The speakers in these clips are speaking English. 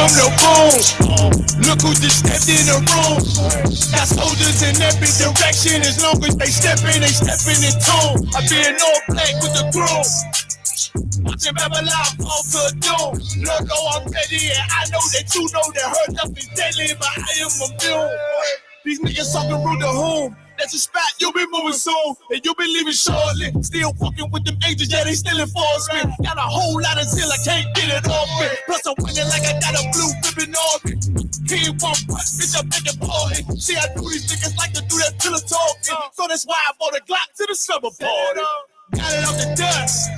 from the boom. Look who just stepped in the room. Got soldiers in every direction. As long as they stepping in tune. I been all black with the groove. Watching Babylon fall to doom. Look, oh, I'm ready, and I know that you know that her love is deadly, but I am immune. These niggas talking rude to whom? That's a spot, you'll be moving soon, and you'll be leaving shortly. Still walking with them angels, yeah, they still enforcement. Got a whole lot of zeal, I can't get it off me. Plus I'm winning like I got a blue ribbon on me. He ain't one punch, bitch, I'm making party. See, I do these niggas like to do that pillow talking. So that's why I bought a Glock to the summer party. Got it off the dust.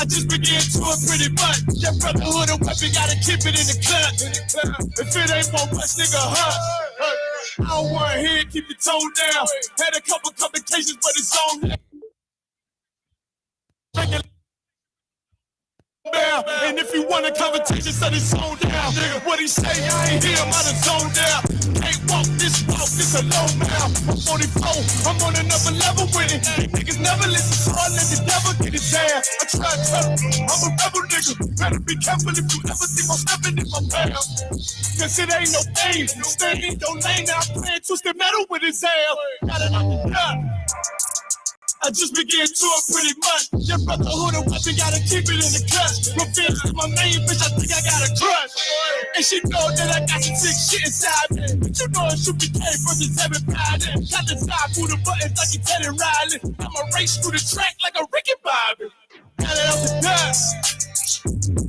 I just began to it pretty much. That brotherhood of weapon, gotta keep it in the club. If it ain't one punch, nigga, I don't want to hear it, keep your tone down. Had a couple complications, but it's on. And if you want a conversation, set his zone down. Nigga, what he say, I ain't hear him out of zone down. Can't walk this alone now. I'm 44, I'm on another level with it. Niggas never listen, so I let the devil get his ass. I try to tell him, I'm a rebel nigga. Better be careful if you ever think I'm stepping in my path. Cause it ain't no game, stay in your lane. Now I'm playing twisted metal with his ass. Got it on the top. I just began to it pretty much. Your brotherhood of weapon, gotta keep it in the clutch. Revenge is my main bitch, I think I got a crush. And she know that I got some sick shit inside me. But you know I.S.U.P.K versus everybody. Got the top through the buttons like a Teddy Riley. I'ma race through the track like a Ricky Bobby. Got it off the dust.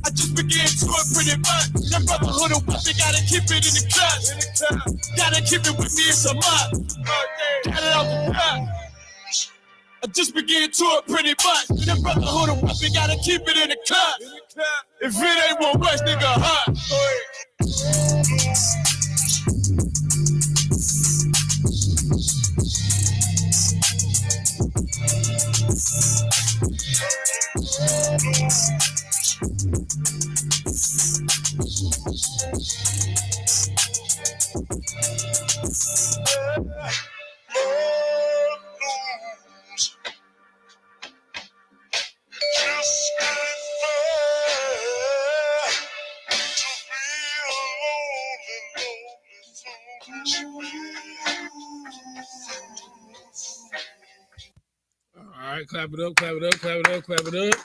I just began to it pretty much. Your brotherhood of weapon, gotta keep it in the clutch. Gotta keep it with me, it's a must. Got it off the dust. I just began to it pretty much. The brotherhood of weapon, gotta keep it in the cut. If it ain't one West, nigga, hot. All right, clap it up, clap it up, clap it up, clap it up.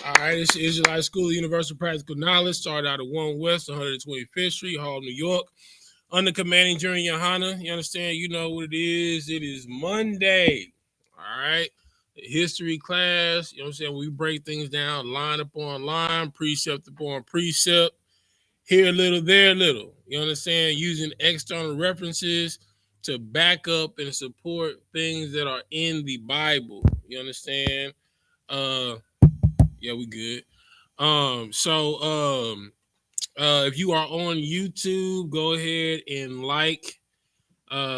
All right, it's the Israelite School of Universal Practical Knowledge. Started out at 1 West, 125th Street, Harlem, New York. Under commanding General YAHANNA. You understand? You know what it is. It is Monday. All right. The history class. You know what I'm saying? We break things down line upon line, precept upon precept. Here a little, there a little. You understand? Using external references to back up and support things that are in the Bible. You understand? Yeah, we good. If you are on YouTube, go ahead and like,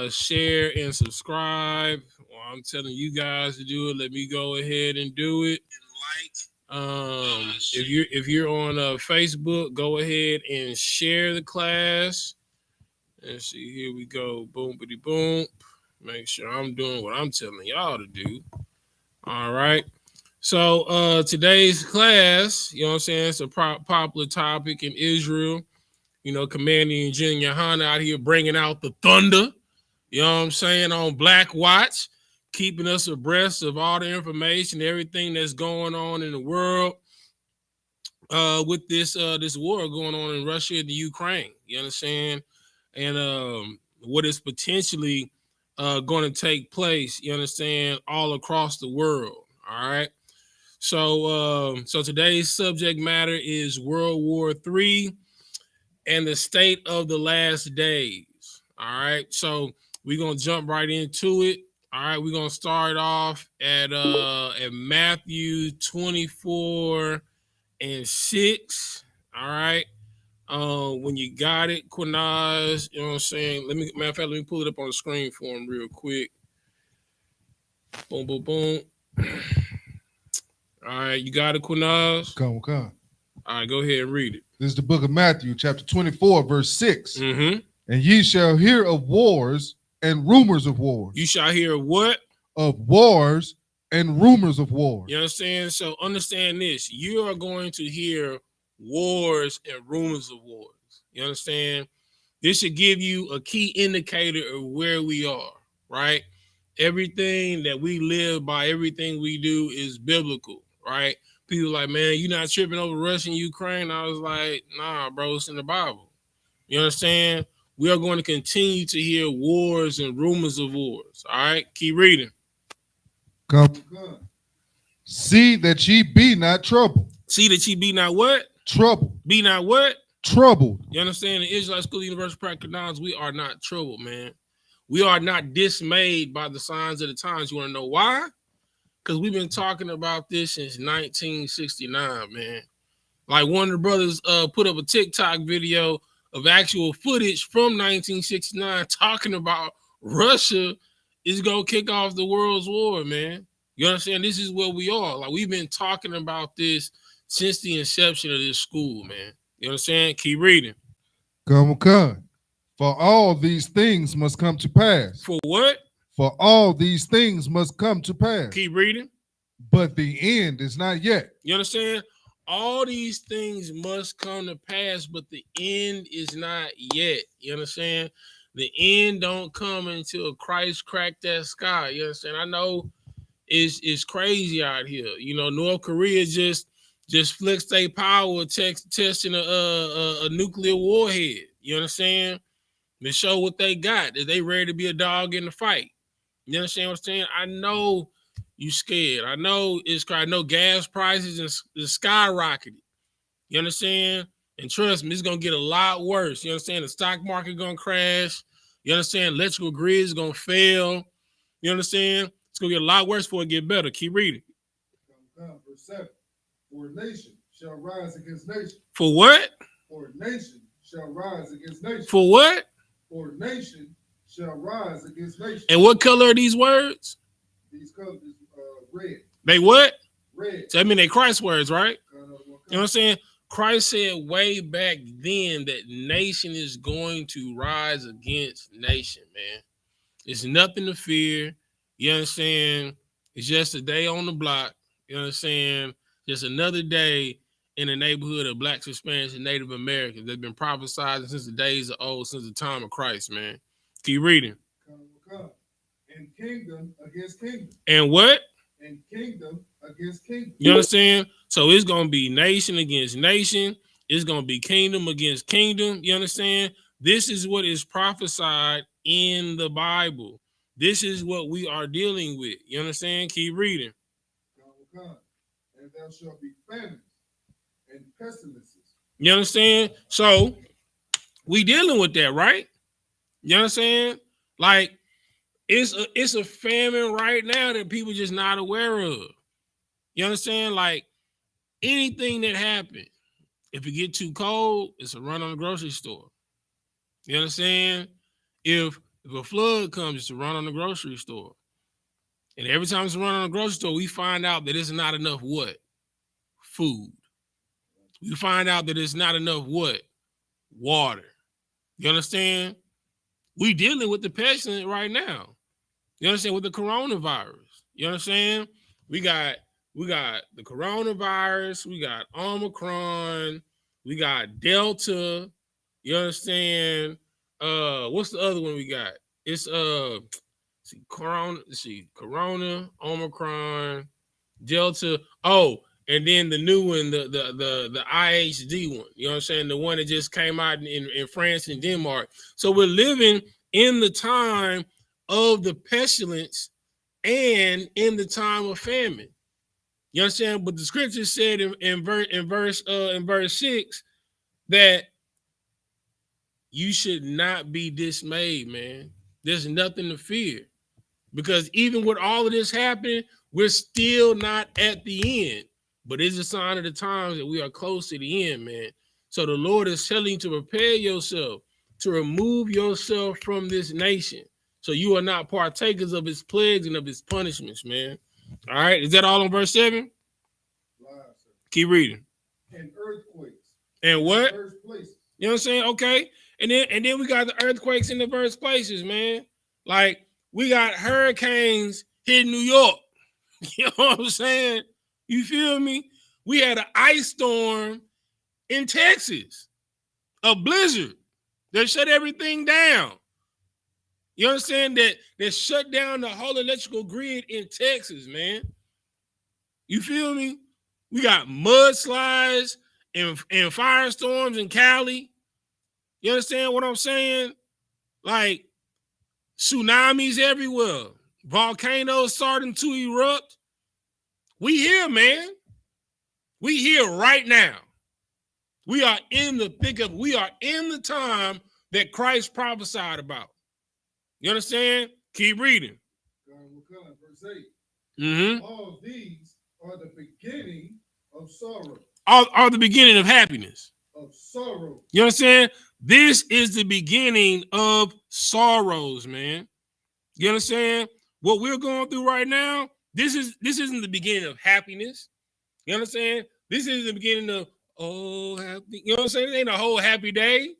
share, and subscribe. Well, I'm telling you guys to do it. Let me go ahead and do it. If you're on Facebook, go ahead and share the class. Let's see, here we go. Boom, bitty, boom. Make sure I'm doing what I'm telling y'all to do. All right. So today's class, you know what I'm saying, it's a popular topic in Israel. You know, Commanding General YAHANNA out here bringing out the thunder, you know what I'm saying, on Black Watch, keeping us abreast of all the information, everything that's going on in the world with this war going on in Russia and the Ukraine, you understand, and what is potentially going to take place, you understand, all across the world, all right? So today's subject matter is World War III and the state of the last days. All right. So we're gonna jump right into it. All right, we're gonna start off at Matthew 24 and 6. All right. When you got it, Quinaz, you know what I'm saying? Matter of fact, let me pull it up on the screen for him real quick. Boom, boom, boom. All right, you got it, Quinaz? Come. All right, go ahead and read it. This is the book of Matthew, chapter 24, verse 6. Mm-hmm. And ye shall hear of wars and rumors of wars. You shall hear what? Of wars and rumors of wars. You understand? So understand this. You are going to hear wars and rumors of wars. You understand? This should give you a key indicator of where we are, right? Everything that we live by, everything we do is biblical, right? People like, man, you not tripping over Russia and Ukraine? I was like, nah, bro, it's in the Bible. You understand? We are going to continue to hear wars and rumors of wars. All right, keep reading. Come. See that ye be not troubled. See that ye be not what? Troubled. Be not what? Troubled. You understand? The Israelite School Universal Practical Knowledge, we are not troubled, man. We are not dismayed by the signs of the times. You want to know why? Because we've been talking about this since 1969, man. Like one of the brothers put up a TikTok video of actual footage from 1969 talking about Russia is going to kick off the world's war, man. You understand? This is where we are. Like, we've been talking about this since the inception of this school, man. You understand? Keep reading. Come. For all these things must come to pass. For what? For all these things must come to pass. Keep reading. But the end is not yet. You understand? All these things must come to pass, but the end is not yet. You understand? The end don't come until Christ cracked that sky. You understand? I know it's crazy out here. You know, North Korea just flexed their power testing a nuclear warhead. You understand? To show what they got, that they ready to be a dog in the fight. You understand what I'm saying? I know you scared. I know I know gas prices is skyrocketed. You understand? And trust me, it's gonna get a lot worse. You understand? The stock market gonna crash. You understand? Electrical grid is gonna fail. You understand? It's gonna get a lot worse before it get better. Keep reading. Verse 7. For nation shall rise against nation. For what? For nation shall rise against nation. For what? For nation shall rise against nation. And what color are these words? These colors red. They what? Red. So I mean they Christ words, right? You know what I'm saying? Christ said way back then that nation is going to rise against nation, man. It's nothing to fear. You understand? It's just a day on the block. You understand? Just another day in the neighborhood of Blacks, Hispanics, and Native Americans that's been prophesied since the days of old, since the time of Christ, man. Keep reading. Come. And kingdom against kingdom. And what? And kingdom against kingdom. You understand? So it's going to be nation against nation. It's going to be kingdom against kingdom. You understand? This is what is prophesied in the Bible. This is what we are dealing with. You understand? Keep reading. Come. And there shall be famines and pestilences. You understand? So we dealing with that, right? You understand? Like it's a famine right now that people just not aware of. You understand? Like anything that happened, if it get too cold, it's a run on the grocery store. You understand? If a flood comes, it's a run on the grocery store. And every time it's a run on the grocery store, we find out that it's not enough what? Food. We find out that it's not enough what? Water. You understand? We dealing with the pestilence right now. You understand? With the coronavirus. You understand? We got the coronavirus. We got Omicron. We got Delta. You understand? What's the other one we got? It's Corona, Omicron, Delta. Oh, and then the new one, the IHD one. You know what I'm saying? The one that just came out in France and Denmark. So we're living in the time of the pestilence and in the time of famine. You understand? But the scripture said in verse 6 that you should not be dismayed, man. There's nothing to fear. Because even with all of this happening, we're still not at the end. But it's a sign of the times that we are close to the end, man. So the Lord is telling you to prepare yourself, to remove yourself from this nation, so you are not partakers of his plagues and of his punishments, man. All right, is that all on verse 7? Keep reading. And earthquakes. And what? First places. You know what I'm saying? Okay. And then we got the earthquakes in the first places, man. Like we got hurricanes hitting New York. You know what I'm saying? You feel me? We had an ice storm in Texas, a blizzard that shut everything down. You understand that shut down the whole electrical grid in Texas, man. You feel me? We got mudslides and firestorms in Cali. You understand what I'm saying? Like tsunamis everywhere. Volcanoes starting to erupt. We here, man. We here right now. We are in the thick of, we are in the time that Christ prophesied about. You understand? Keep reading. Verse 8. Mm-hmm. All these are the beginning of sorrow. Are the beginning of happiness. Of sorrow. You understand? This is the beginning of sorrows, man. You understand? What we're going through right now, this isn't the beginning of happiness. You understand? This is the beginning of, oh, happy. You know what I'm saying? It ain't a whole happy day.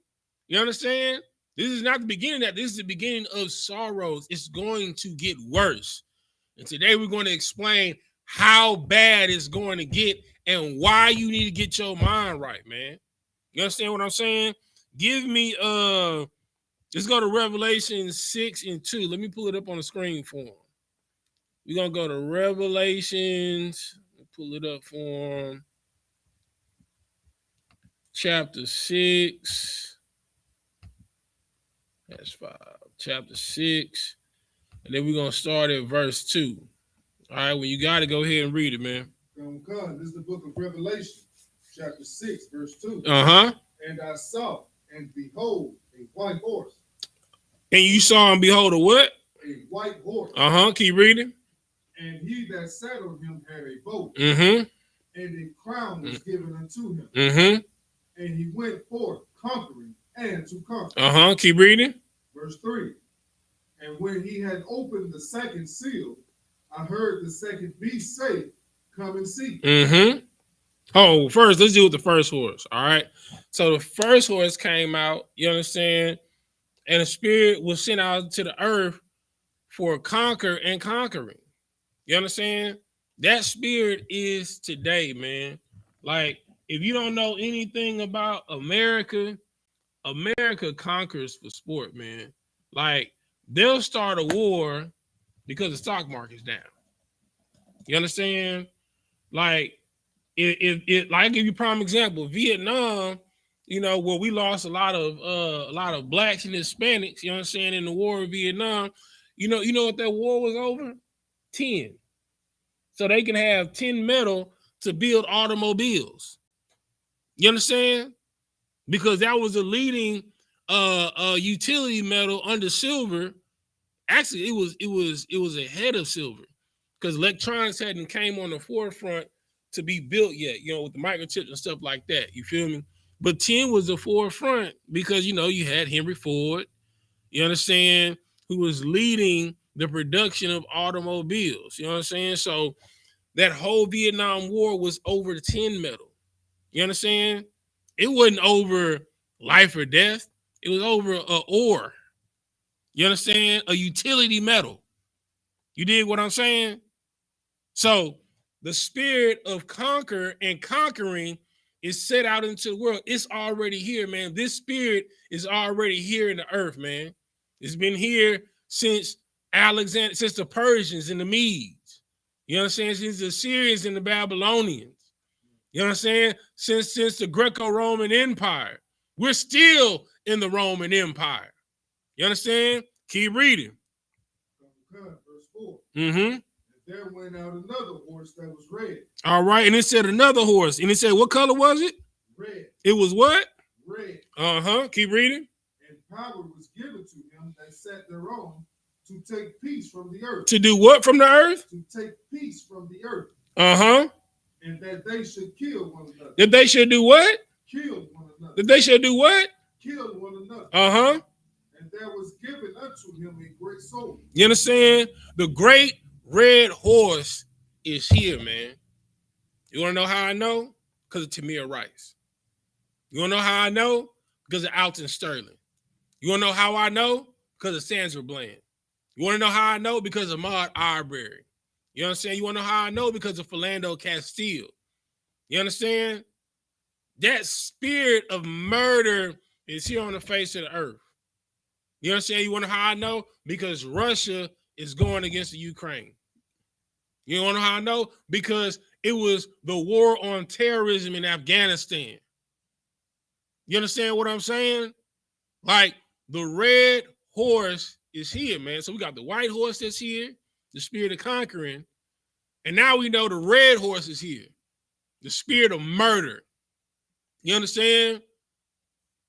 You understand? This is not the beginning of that. This is the beginning of sorrows. It's going to get worse. And today we're going to explain how bad it's going to get and why you need to get your mind right, man. You understand what I'm saying? Give me, let's go to Revelation 6:2. Let me pull it up on the screen for him. We're going to go to Revelations. Pull it up for him. Chapter 6. That's 5. Chapter 6. And then we're going to start at verse 2. All right, when you got it, go ahead and read it, man. This is the book of Revelation, chapter 6, verse 2. Uh-huh. And I saw, and behold, a white horse. And you saw and behold a what? A white horse. Uh-huh. Keep reading. And he that sat on him had a bow. Mm-hmm. And a crown was given unto him. Mm-hmm. And he went forth conquering and to conquer. Uh-huh. Keep reading. Verse 3. And when he had opened the second seal, I heard the second beast say, come and see. Mm-hmm. Oh, first, let's deal with the first horse. All right. So the first horse came out, you understand? And the spirit was sent out to the earth for conquer and conquering. You understand? That spirit is today, man. Like, if you don't know anything about America, America conquers for sport, man. Like, they'll start a war because the stock market's down. You understand? Like, if like, I'll give you a prime example. Vietnam, you know, where we lost a lot of blacks and Hispanics, you know what I'm saying, in the war of Vietnam. You know what that war was over? 10. So they can have 10 metal to build automobiles. You understand? Because that was the leading utility metal under silver. Actually, it was ahead of silver because electronics hadn't came on the forefront to be built yet, you know, with the microchips and stuff like that. You feel me? But 10 was the forefront because, you know, you had Henry Ford, you understand, who was leading the production of automobiles. You know what I'm saying? So that whole Vietnam War was over the tin metal. You understand? It wasn't over life or death. It was over a ore. You understand? A utility metal. You dig what I'm saying? So the spirit of conquer and conquering is set out into the world. It's already here, man. This spirit is already here in the earth, man. It's been here since Alexander, since the Persians and the Medes. You understand? Since the Assyrians and the Babylonians. You understand? Since the Greco-Roman Empire. We're still in the Roman Empire. You understand? Keep reading. Verse 4. Mm-hmm. And there went out another horse that was red. All right. And it said another horse. And it said, what color was it? Red. It was what? Red. Uh-huh. Keep reading. And power was given to him that sat thereon to take peace from the earth. To do what from the earth? To take peace from the earth. Uh-huh. And that they should kill one another. That they should do what? Kill one another. That they should do what? Kill one another. Uh-huh. And there was given unto him a great soul. You understand? The great red horse is here, man. You want to know how I know? Because of Tamir Rice. You want to know how I know? Because of Alton Sterling. You want to know how I know? Because of Sandra Bland. You want to know how I know? Because of Maud Arbery. You understand? You want to know how I know? Because of Philando Castile. You understand? That spirit of murder is here on the face of the earth. You understand? You want to know how I know? Because Russia is going against the Ukraine. You want to know how I know? Because it was the war on terrorism in Afghanistan. You understand what I'm saying? Like the red horse is here, man. So we got the white horse that's here, the spirit of conquering. And now we know the red horse is here, the spirit of murder. You understand?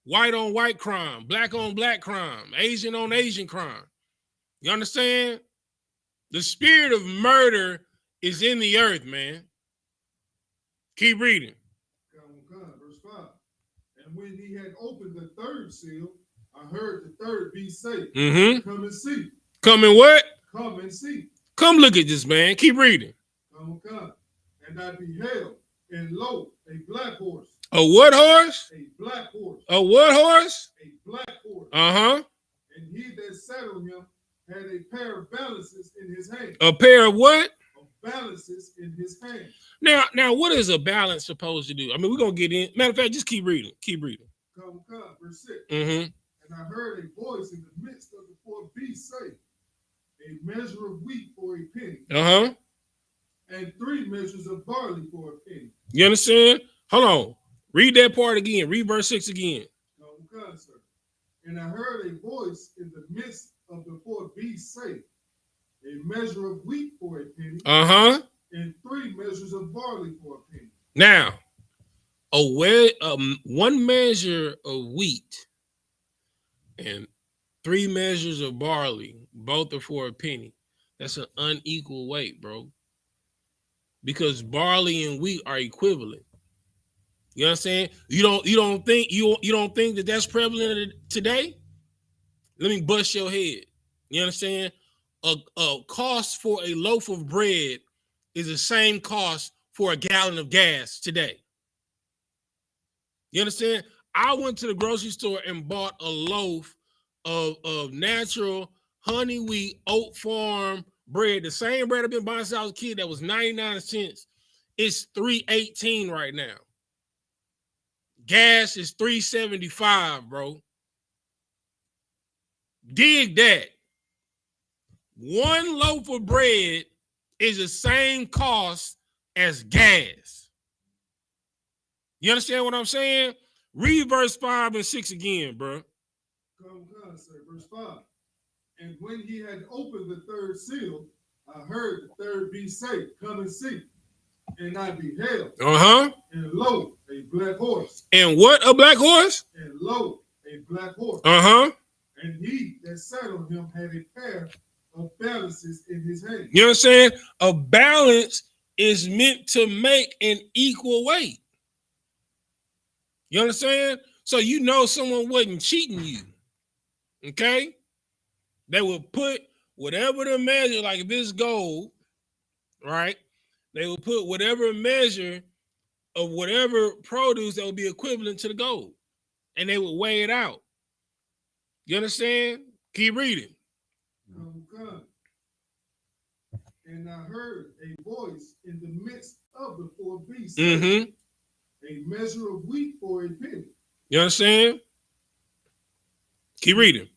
White on white crime, black on black crime, Asian on Asian crime. You understand? The spirit of murder is in the earth, man. Keep reading. Verse 5. And when he had opened the third seal, I heard the third beast say, Come and see. Come and what? Come and see. Come look at this, man. Keep reading. Come. And I beheld, and lo, a black horse. A what horse? A black horse. A what horse? A black horse. Uh-huh. And he that sat on him had a pair of balances in his hand. A pair of what? Of balances in his hand. Now, what is a balance supposed to do? I mean, we're going to get in. Matter of fact, just keep reading. Keep reading. Come. Verse 6. Mm-hmm. And I heard a voice in the midst of the four beasts say, a measure of wheat for a penny. Uh-huh. And 3 measures of barley for a penny. You understand? Hold on. Read that part again. Read verse 6 again. Come, sir. And I heard a voice in the midst of the four beasts say, a measure of wheat for a penny. Uh-huh. And 3 measures of barley for a penny. Now, one measure of wheat and 3 measures of barley, both are for a penny. That's an unequal weight, bro. Because barley and wheat are equivalent. You know what I'm saying? You don't think that that's prevalent today? Let me bust your head. You understand? A cost for a loaf of bread is the same cost for a gallon of gas today. You understand? I went to the grocery store and bought a loaf of natural honey wheat oat farm bread. The same bread I've been buying since I was a kid that was 99 cents. It's $3.18 right now. Gas is $3.75, bro. Dig that. One loaf of bread is the same cost as gas. You understand what I'm saying? Read verse 5 and 6 again, bro. Come, sir. Verse 5. And when he had opened the third seal, I heard the third beast say, Come and see. And I beheld. Uh-huh. And lo, a black horse. And what? A black horse? And lo, a black horse. Uh-huh. And he that sat on him had a pair of balances in his hand. You know what I'm saying? A balance is meant to make an equal weight. You understand? So you know someone wasn't cheating you. Okay? They would put whatever the measure, like if it's gold, right? They would put whatever measure of whatever produce that would be equivalent to the gold. And they would weigh it out. You understand? Keep reading. Come. And I heard a voice in the midst of the four beasts. Mm-hmm. A measure of wheat for a penny. You understand? Keep reading.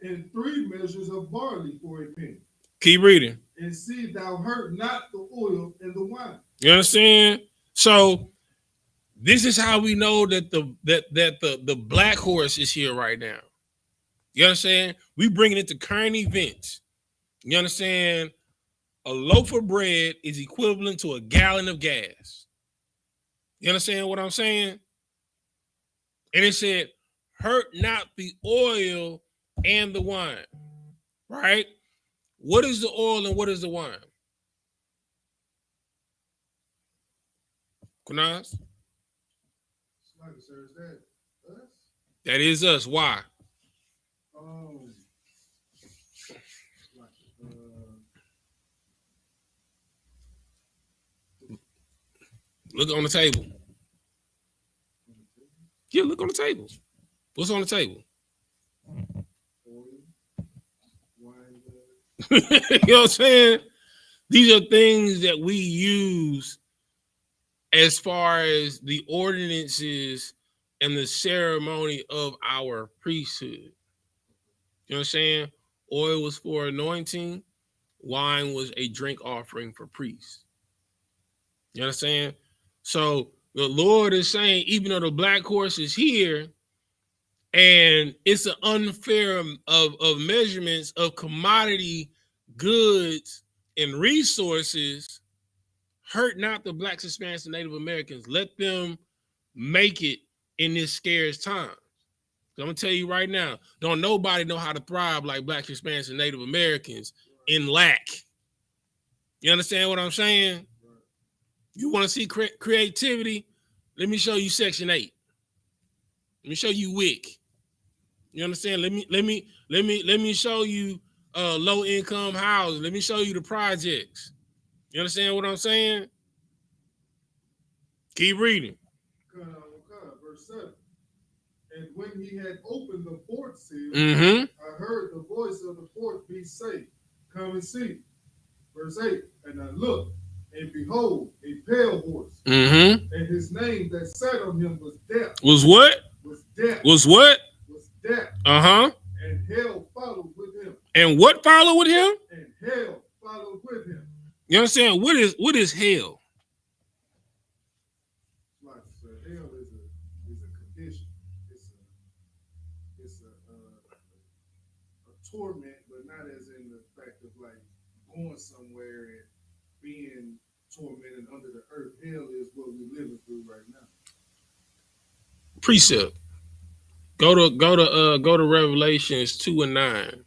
And 3 measures of barley for a penny. Keep reading. And see thou hurt not the oil and the wine. You understand? So this is how we know that the black horse is here right now. You understand? We bringing it to current events. You understand? A loaf of bread is equivalent to a gallon of gas. You understand what I'm saying? And it said, hurt not the oil and the wine. Right? What is the oil and what is the wine? Kunaz? That is us. Why? Look on the table. Yeah, look on the table. What's on the table? You know what I'm saying? These are things that we use as far as the ordinances and the ceremony of our priesthood. You know what I'm saying? Oil was for anointing. Wine was a drink offering for priests. You understand? So the Lord is saying, even though the black horse is here, and it's an unfair of measurements of commodity goods and resources, hurt not the blacks, Hispanics, and Native Americans. Let them make it in this scarce time. So I'm gonna tell you right now, don't nobody know how to thrive like blacks, Hispanics, and Native Americans in lack. You understand what I'm saying? You want to see creativity? Let me show you Section 8. Let me show you WIC. You understand? Let me show you low income housing. Let me show you the projects. You understand what I'm saying? Keep reading. Verse 7. And when he had opened the fourth seal, Mm-hmm. I heard the voice of the fourth beast say, "Come and see." Verse 8. And I looked, and behold, a pale horse. Mm-hmm. And his name that sat on him was Death. Was what? Was Death. Was what? Was Death. Uh-huh. And hell followed with him. And what followed with him? And hell followed with him. You understand? What is hell? Like hell is a condition. It's a torment, but not as in the fact of like going somewhere and being tormented under the earth. Hell is what we're living through right now. Precept. Go to Revelations 2 and 9.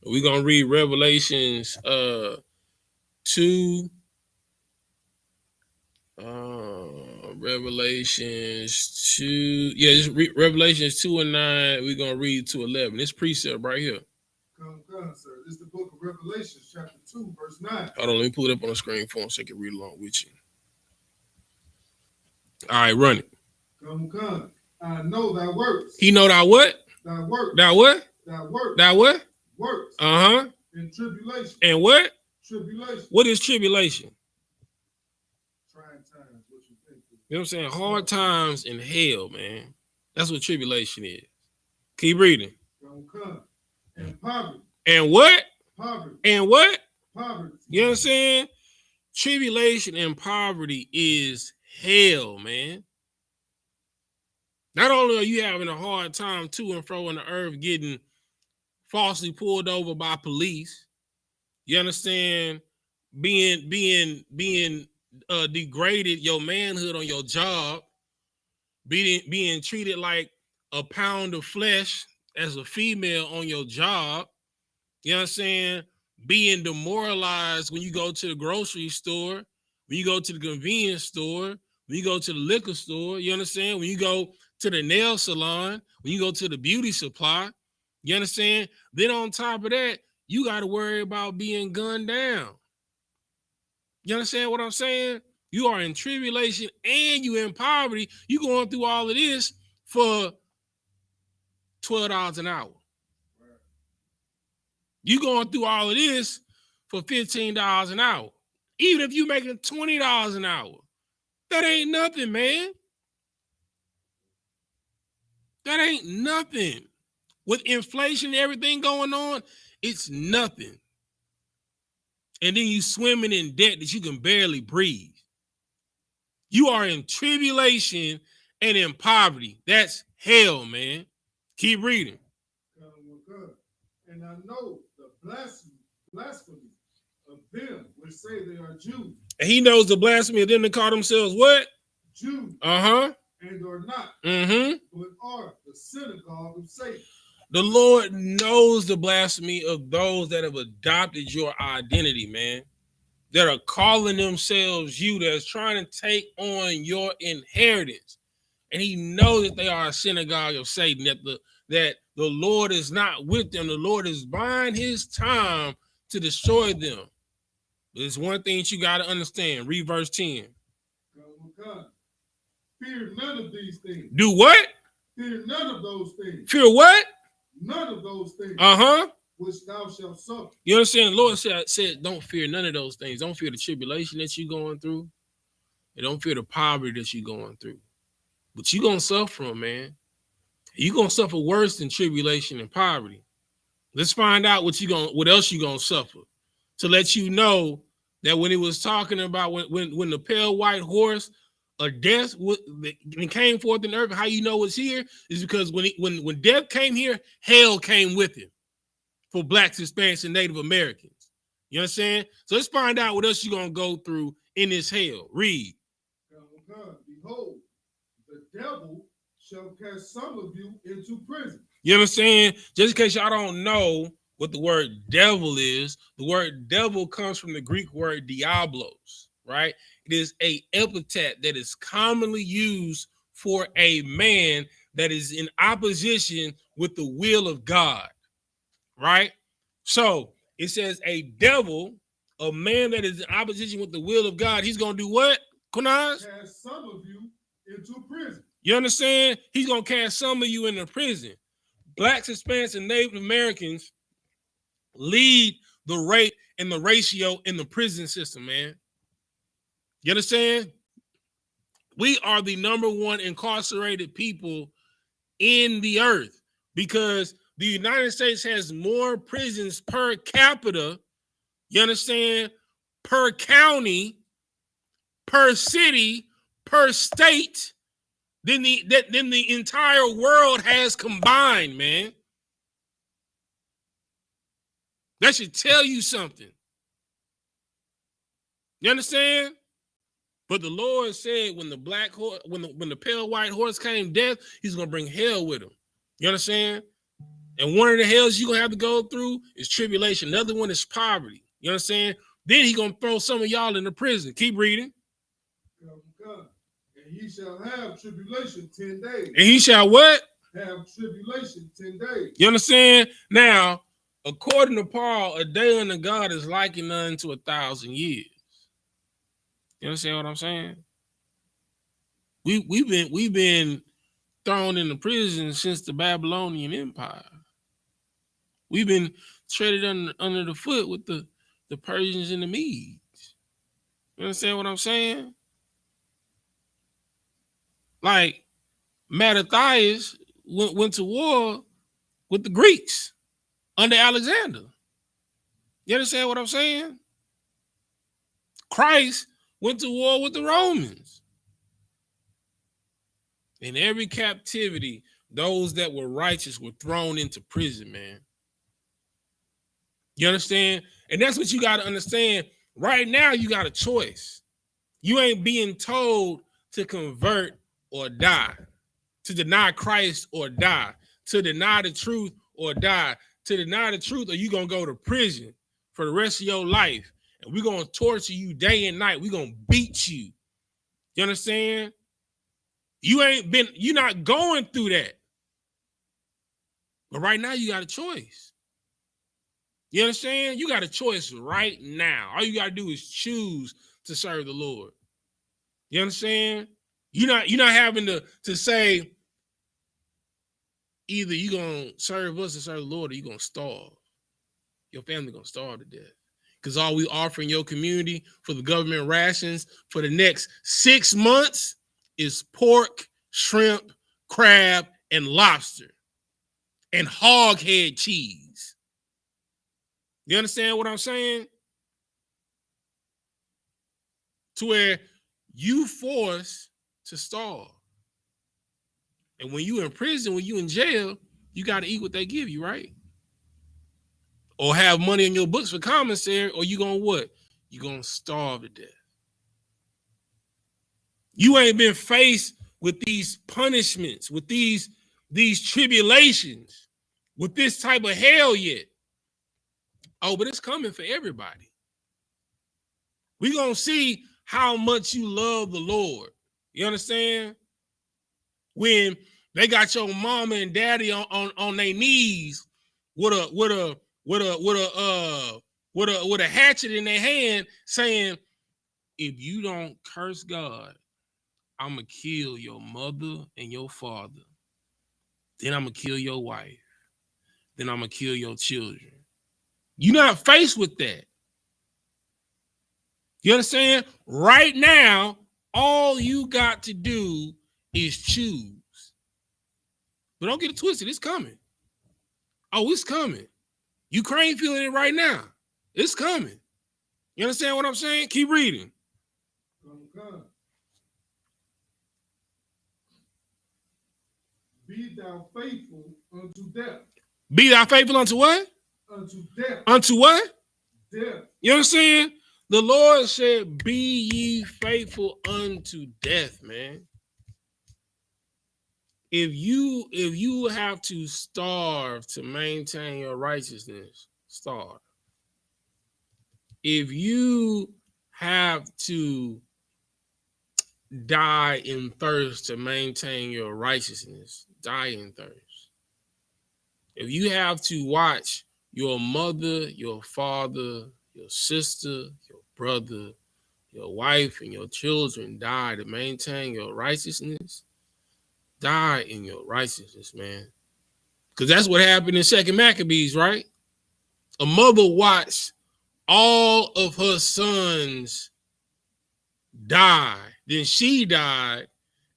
We're gonna read Revelations 2. Revelations 2. Yeah, just read Revelations 2 and 9. We're gonna read to 11. This precept right here. Come, sir. This is the book of Revelation, chapter 2, verse 9. Hold on, let me pull it up on the screen for him so I can read along with you. All right, run it. Come. I know thy works. He know thy what? Thy works. Thy what? Thy works. Thy what? Works. Uh-huh. In tribulation. And what? Tribulation. What is tribulation? Trying times. What you think? You know what I'm saying? Hard times in hell, man. That's what tribulation is. Keep reading. Come. And poverty. And what? Poverty. And what? Poverty. You know what I'm saying? Tribulation and poverty is hell, man. Not only are you having a hard time to and fro in the earth getting falsely pulled over by police, you understand, being degraded, your manhood on your job, being treated like a pound of flesh as a female on your job, you know what I'm saying, being demoralized when you go to the grocery store, when you go to the convenience store, when you go to the liquor store, you understand, when you go to the nail salon, when you go to the beauty supply, you understand? Then on top of that, you got to worry about being gunned down. You understand what I'm saying? You are in tribulation and you in poverty. You going through all of this for $12 an hour. You going through all of this for $15 an hour. Even if you making $20 an hour, that ain't nothing, man. That ain't nothing. With inflation and everything going on, it's nothing. And then you swimming in debt that you can barely breathe. You are in tribulation and in poverty. That's hell, man. Keep reading. And I know the blasphemy of them which say they are Jews. And he knows the blasphemy of them that call themselves what? Jews. Uh-huh. And are not. Mm-hmm. But are the synagogue of Satan. The Lord knows the blasphemy of those that have adopted your identity, man. That are calling themselves you, that's trying to take on your inheritance. And he knows that they are a synagogue of Satan, that the Lord is not with them. The Lord is buying his time to destroy them. But there's one thing that you got to understand. Read verse 10. God. Fear none of these things. Do what? Fear none of those things. Fear what? None of those things. Uh-huh. Which thou shalt suffer. You understand? The Lord said, don't fear none of those things. Don't fear the tribulation that you're going through. and don't fear the poverty that you're going through. But you're going to suffer from, man. You're going to suffer worse than tribulation and poverty. Let's find out what else you're going to suffer, to let you know that when it was talking about when the pale white horse of death came forth in the earth, how you know it's here is because when death came here, hell came with him for blacks, Hispanics, and Native Americans. You understand? So let's find out what else you're going to go through in this hell. Read. Behold, the devil shall cast some of you into prison. You understand? Just in case y'all don't know what the word devil is, the word devil comes from the Greek word diablos, right? It is an epithet that is commonly used for a man that is in opposition with the will of God, right? So it says a devil, a man that is in opposition with the will of God, he's going to do what, Kunaz? Cast some of you into prison. You understand? He's going to cast some of you into prison. Blacks, Hispanics, and Native Americans lead the rate and the ratio in the prison system, man. You understand? We are the number one incarcerated people in the earth because the United States has more prisons per capita, you understand, per county, per city, per state, than the entire world has combined, man. That should tell you something. You understand? But the Lord said when the black horse, when the pale white horse came death, he's gonna bring hell with him. You understand? And one of the hells you're gonna have to go through is tribulation. Another one is poverty. You understand? Then he's gonna throw some of y'all into prison. Keep reading. And he shall have tribulation 10 days. And he shall what? Have tribulation 10 days. You understand? Now, according to Paul, a day unto God is likened unto 1,000 years. You understand what I'm saying? We've been thrown into prison since the Babylonian Empire. We've been treaded under the foot with the Persians and the Medes. You understand what I'm saying? Like Mattathias went to war with the Greeks under Alexander. You understand what I'm saying? Christ went to war with the Romans. In every captivity, those that were righteous were thrown into prison, man. You understand? And that's what you got to understand. Right now, you got a choice. You ain't being told to convert or die, to deny Christ or die, to deny the truth or die. To deny the truth, or you going to go to prison for the rest of your life. And we're going to torture you day and night. We're going to beat you. You understand? You're not going through that. But right now, you got a choice. You understand? You got a choice right now. All you got to do is choose to serve the Lord. You understand? You're not having to say, either you're going to serve us or serve the Lord, or you're going to starve. Your family going to starve to death. Because all we offer in your community for the government rations for the next 6 months is pork, shrimp, crab, and lobster, and hog head cheese. You understand what I'm saying? To where you forced to starve. And when you in prison, when you in jail, you got to eat what they give you, right? Or have money in your books for commissary, or you gonna what? You gonna starve to death. You ain't been faced with these punishments, with these tribulations, with this type of hell yet. Oh, but it's coming for everybody. We gonna see how much you love the Lord. You understand? When they got your mama and daddy on their knees with a hatchet in their hand, saying, if you don't curse God, I'm going to kill your mother and your father. Then I'm going to kill your wife. Then I'm going to kill your children. You're not faced with that. You understand? Right now, All you got to do is choose. But don't get it twisted. It's coming. Oh, it's coming. Ukraine feeling it right now. It's coming. You understand what I'm saying? Keep reading. Come. Be thou faithful unto death. Be thou faithful unto what? Unto death. Unto what? Death. You understand? The Lord said, be ye faithful unto death, man. If you have to starve to maintain your righteousness, starve. If you have to die in thirst to maintain your righteousness, die in thirst. If you have to watch your mother, your father, your sister, your brother, your wife, and your children die to maintain your righteousness, die in your righteousness, man. Because that's what happened in 2 Maccabees, right? A mother watched all of her sons die. Then she died.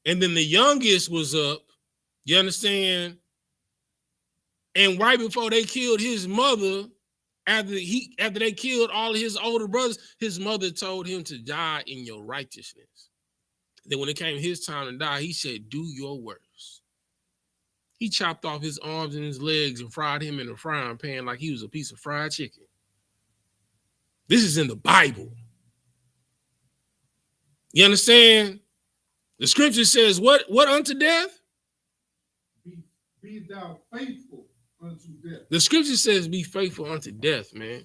And then the youngest was up. You understand? And right before they killed his mother, after they killed all of his older brothers, his mother told him to die in your righteousness. Then when it came his time to die, he said, do your worst. He chopped off his arms and his legs and fried him in a frying pan like he was a piece of fried chicken. This is in the Bible. You understand? The scripture says, what unto death? Be thou faithful unto death. The scripture says, be faithful unto death, man.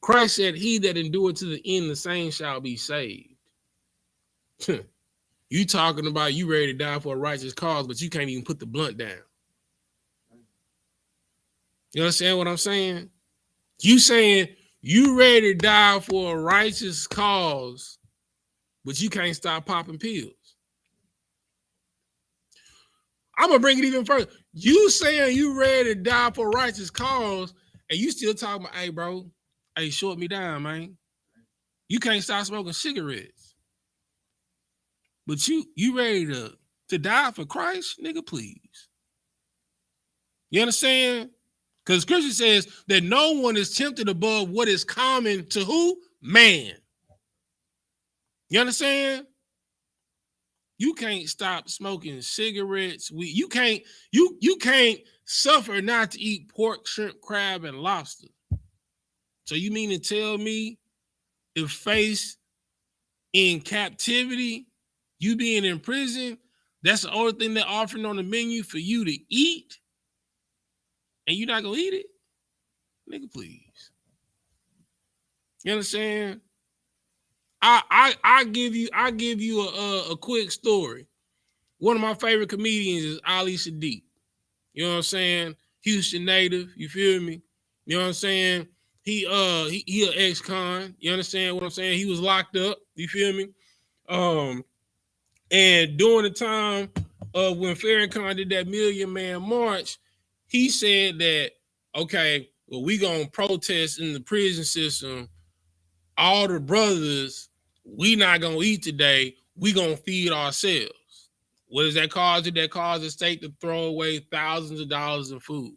Christ said, he that endureth to the end, the same shall be saved. You talking about you ready to die for a righteous cause, but you can't even put the blunt down. You understand what I'm saying? You saying you ready to die for a righteous cause, but you can't stop popping pills. I'm going to bring it even further. You saying you ready to die for a righteous cause, and you still talking about, hey, bro, hey, short me down, man. You can't stop smoking cigarettes. But you ready to die for Christ? Nigga, please. You understand? Because scripture says that no one is tempted above what is common to who? Man. You understand? You can't stop smoking cigarettes. You can't suffer not to eat pork, shrimp, crab, and lobster. So you mean to tell me if faced in captivity, you being in prison, that's the only thing they're offering on the menu for you to eat, and you're not gonna eat it? Nigga, please. You understand? I give you a quick story. One of my favorite comedians is Ali Sadiq. You know what I'm saying? Houston native, you feel me? You know what I'm saying? He an ex-con. You understand what I'm saying? He was locked up, you feel me? And during the time of when Farrakhan did that Million Man March, he said that, okay, well, we gonna protest in the prison system. All the brothers, we not gonna eat today. We gonna feed ourselves. What does that cause? Did that cause the state to throw away thousands of dollars in food?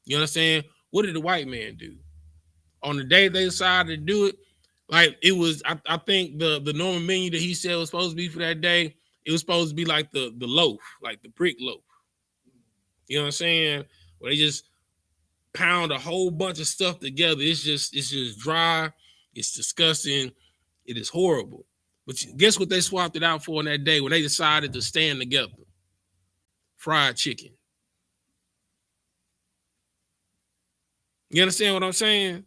You understand? What did the white man do? On the day they decided to do it, like it was, I think the normal menu that he said was supposed to be for that day, it was supposed to be like the loaf, like the brick loaf. You know what I'm saying? Where they just pound a whole bunch of stuff together. It's just dry. It's disgusting. It is horrible. But guess what they swapped it out for on that day when they decided to stand together? Fried chicken. You understand what I'm saying?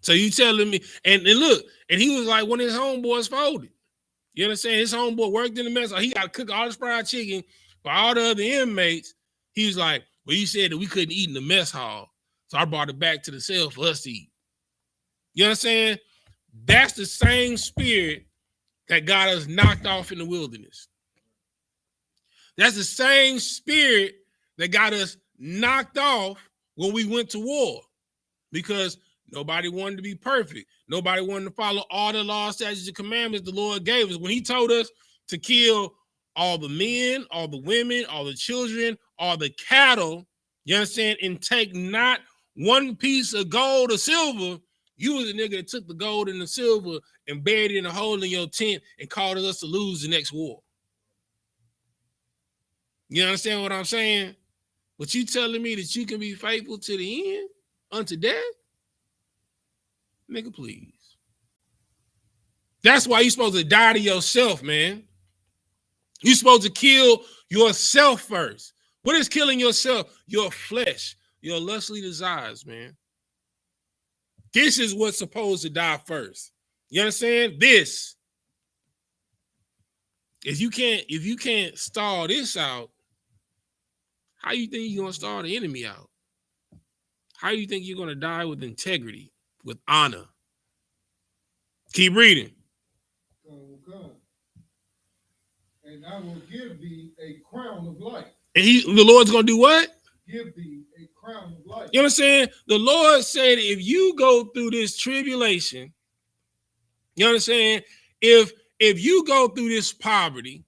So you telling me, and look, and he was like one of his homeboys folded. You understand? His homeboy worked in the mess. He got to cook all this fried chicken for all the other inmates. He was like, well, you said that we couldn't eat in the mess hall. So I brought it back to the cell for us to eat. You understand? That's the same spirit that got us knocked off in the wilderness. That's the same spirit that got us knocked off when we went to war. Because Nobody wanted to be perfect. Nobody wanted to follow all the laws, statutes, and commandments the Lord gave us. When he told us to kill all the men, all the women, all the children, all the cattle, you understand, and take not one piece of gold or silver, you was a nigga that took the gold and the silver and buried it in a hole in your tent and caused us to lose the next war. You understand what I'm saying? But you telling me that you can be faithful to the end unto death? Nigga, please. That's why you're supposed to die to yourself, man. You're supposed to kill yourself first. What is killing yourself? Your flesh, your lustly desires, man. This is what's supposed to die first. You understand? This. If you can't stall this out, how you think you're gonna stall the enemy out? How you think you're gonna die with integrity, with honor? Keep reading. Come. And I will give thee a crown of life. And the Lord's gonna do what? Give thee a crown of life. You understand? The Lord said, if you go through this tribulation, you understand? If you go through this poverty,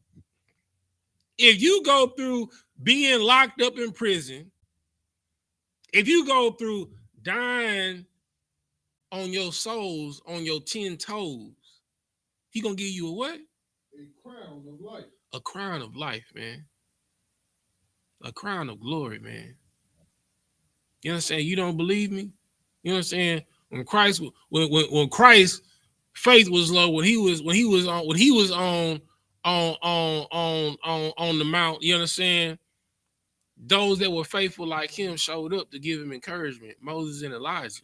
if you go through being locked up in prison, if you go through dying on your souls, on your 10 toes, he gonna give you a what? A crown of life. A crown of life, man. A crown of glory, man. You understand? You don't believe me? You understand? When Christ faith was low, when he was on the mount, you understand? Those that were faithful like him showed up to give him encouragement. Moses and Elijah.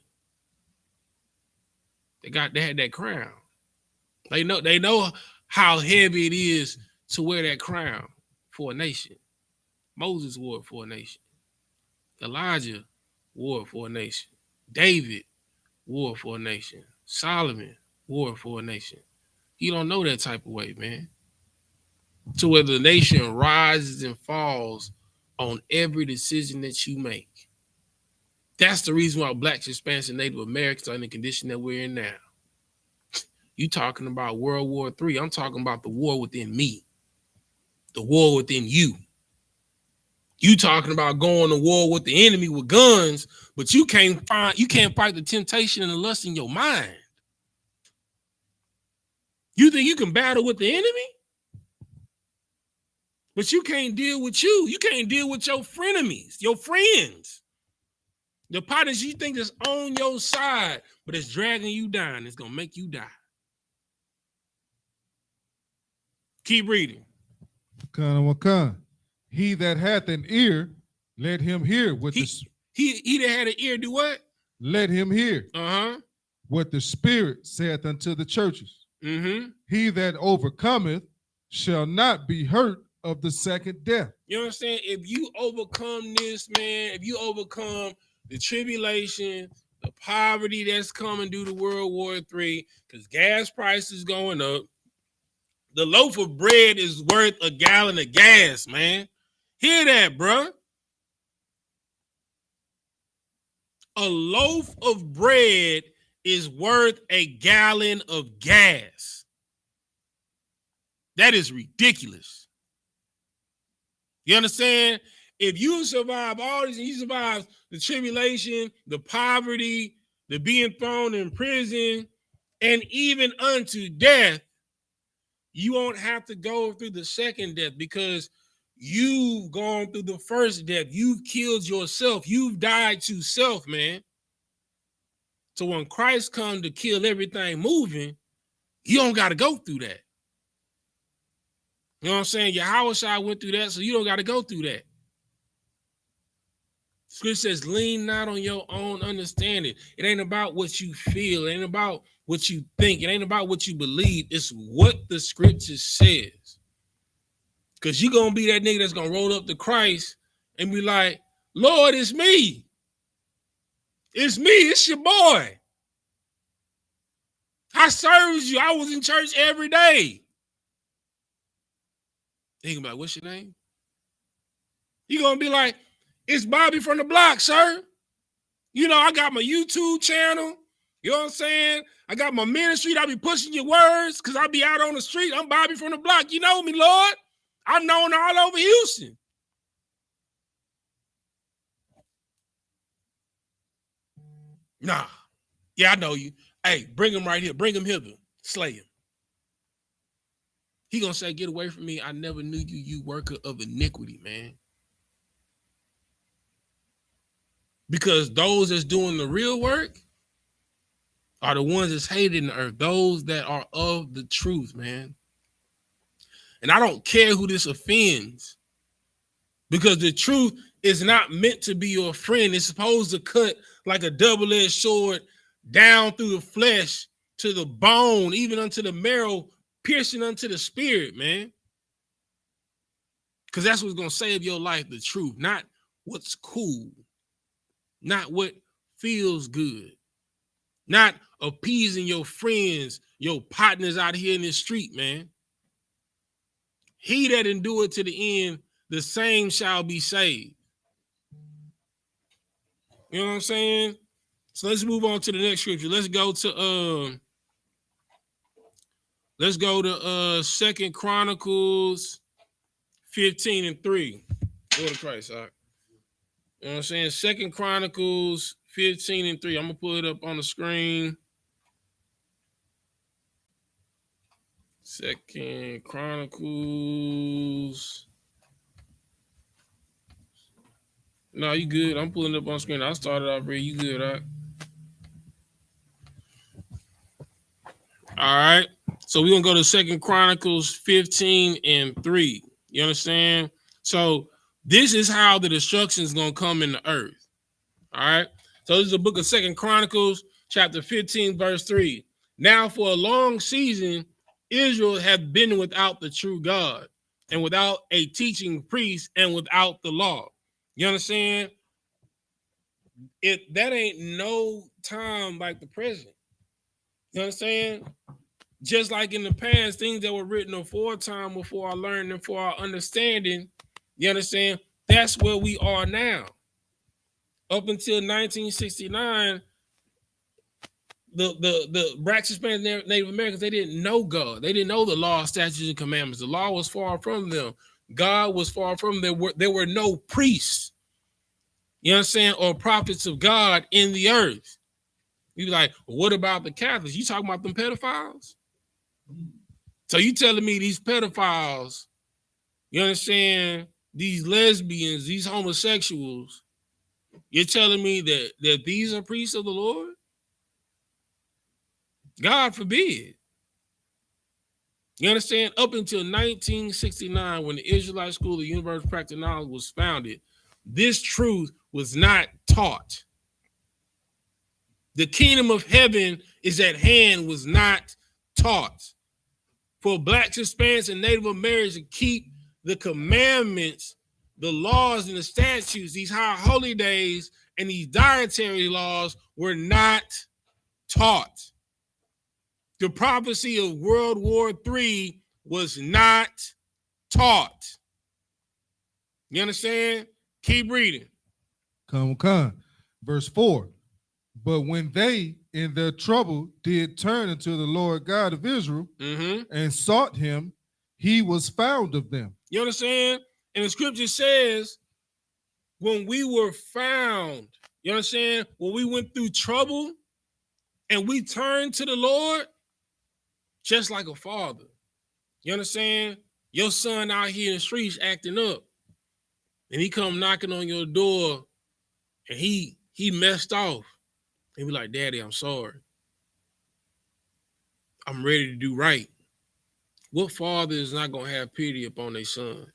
They had that crown. They know how heavy it is to wear that crown for a nation. Moses wore it for a nation. Elijah wore it for a nation. David wore it for a nation. Solomon wore it for a nation. You don't know that type of way, man. To where the nation rises and falls on every decision that you make. That's the reason why Blacks, Hispanics, and Native Americans are in the condition that we're in now. You talking about World War III. I'm talking about the war within me. The war within you. You talking about going to war with the enemy with guns, but you can't fight the temptation and the lust in your mind. You think you can battle with the enemy? But you can't deal with you. You can't deal with your frenemies, your friends. The partners you think is on your side, but it's dragging you down. It's going to make you die. Keep reading. He that hath an ear, let him hear what he that had an ear do what? Let him hear what the Spirit saith unto the churches. Mm-hmm. He that overcometh shall not be hurt of the second death. You understand? If you overcome this, man, if you overcome the tribulation, the poverty that's coming due to World War III, because gas prices going up, the loaf of bread is worth a gallon of gas, man. Hear that, bro? A loaf of bread is worth a gallon of gas. That is ridiculous. You understand? If you survive all this, and you survive the tribulation, the poverty, the being thrown in prison, and even unto death, you won't have to go through the second death because you've gone through the first death. You've killed yourself. You've died to self, man. So when Christ comes to kill everything moving, you don't got to go through that. You know what I'm saying? Yahawashi went through that, so you don't got to go through that. Scripture says, lean not on your own understanding. It ain't about what you feel. It ain't about what you think. It ain't about what you believe. It's what the scripture says. Because you're going to be that nigga that's going to roll up to Christ and be like, Lord, it's me. It's me. It's your boy. I served you. I was in church every day. He can be like, what's your name? You're going to be like, it's Bobby from the block, sir. You know, I got my YouTube channel. You know what I'm saying? I got my ministry. I be pushing your words because I be out on the street. I'm Bobby from the block. You know me, Lord. I'm known all over Houston. Nah. Yeah, I know you. Hey, bring him right here. Bring him hither. Slay him. He gonna say, get away from me. I never knew you, you worker of iniquity, man. Because those that's doing the real work are the ones that's hated in the earth. Those that are of the truth, man. And I don't care who this offends. Because the truth is not meant to be your friend. It's supposed to cut like a double-edged sword down through the flesh to the bone, even unto the marrow, piercing unto the spirit, man. Because that's what's going to save your life, the truth, not what's cool, not what feels good, not appeasing your friends, your partners out here in the street, man. He that endure to the end, the same shall be saved. You know what I'm saying? So let's move on to the next scripture. Let's go to 2 Chronicles 15:3. Lord of Christ, all right. You know what I'm saying? 2 Chronicles 15:3. I'm gonna pull it up on the screen. 2 Chronicles. No, you good. I'm pulling it up on the screen. I started off here. You good, all right? All right. So we're gonna go to 2 Chronicles 15:3. You understand? So this is how the destruction is gonna come in the earth. All right. So this is the book of 2 Chronicles, chapter 15, verse 3. Now for a long season, Israel had been without the true God, and without a teaching priest, and without the law. You understand? That ain't no time like the present. You understand? Just like in the past, things that were written aforetime before our learning and for our understanding, you understand? That's where we are now. Up until 1969, the blacks, Hispanics, Native Americans, they didn't know God. They didn't know the law, statutes, and commandments. The law was far from them. God was far from them. There were no priests, you understand, or prophets of God in the earth. You be like, well, what about the Catholics? You talking about them pedophiles? So you telling me these pedophiles, you understand, these lesbians, these homosexuals, you're telling me that these are priests of the Lord? God forbid. You understand? Up until 1969, when the Israelite School of Universal Practical Knowledge was founded, this truth was not taught. The kingdom of heaven is at hand was not taught. For blacks, Hispanics, and Native Americans to keep the commandments, the laws, and the statutes, these high holy days, and these dietary laws were not taught. The prophecy of World War III was not taught. You understand? Keep reading. Come. Verse 4. But when they in their trouble did turn unto the Lord God of Israel and sought him, he was found of them. You understand? And the scripture says, when we were found, you understand? When we went through trouble and we turned to the Lord, just like a father. You understand? Your son out here in the streets acting up, and he come knocking on your door, and he messed off. And be like, Daddy, I'm sorry. I'm ready to do right. What father is not going to have pity upon their son?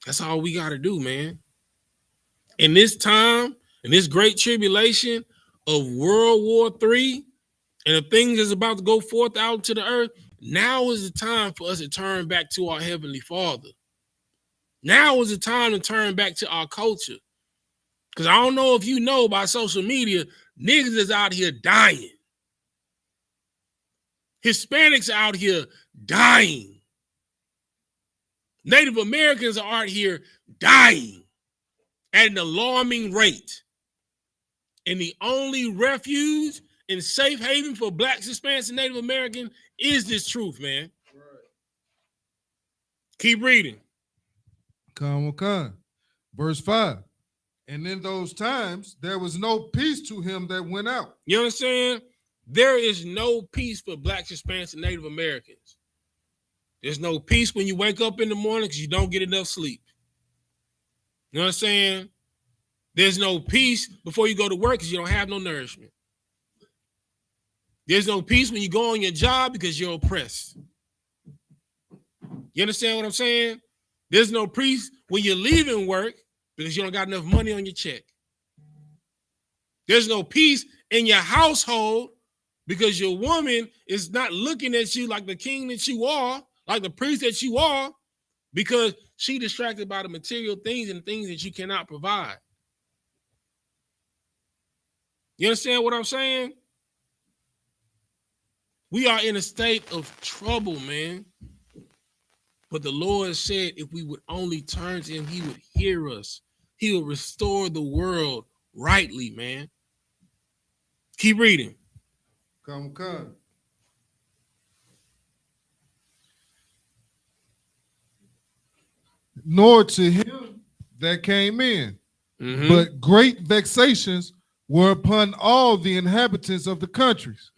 That's all we got to do, man. In this time, in this great tribulation of World War III, and the things that's about to go forth out to the earth, now is the time for us to turn back to our Heavenly Father. Now is the time to turn back to our culture. Because I don't know if you know by social media, niggas is out here dying. Hispanics are out here dying. Native Americans are out here dying at an alarming rate. And the only refuge and safe haven for blacks, Hispanics, and Native American is this truth, man. Right. Keep reading. Come. Verse 5. And in those times, there was no peace to him that went out. You understand? There is no peace for blacks, Hispanics, and Native Americans. There's no peace when you wake up in the morning because you don't get enough sleep. You know what I'm saying? There's no peace before you go to work because you don't have no nourishment. There's no peace when you go on your job because you're oppressed. You understand what I'm saying? There's no peace when you're leaving work because you don't got enough money on your check. There's no peace in your household because your woman is not looking at you like the king that you are, like the priest that you are, because she distracted by the material things and things that you cannot provide. You understand what I'm saying? We are in a state of trouble, man. But the Lord said if we would only turn to him, he would hear us. He will restore the world rightly, man. Keep reading. Come. Nor to him that came in, but great vexations were upon all the inhabitants of the countries.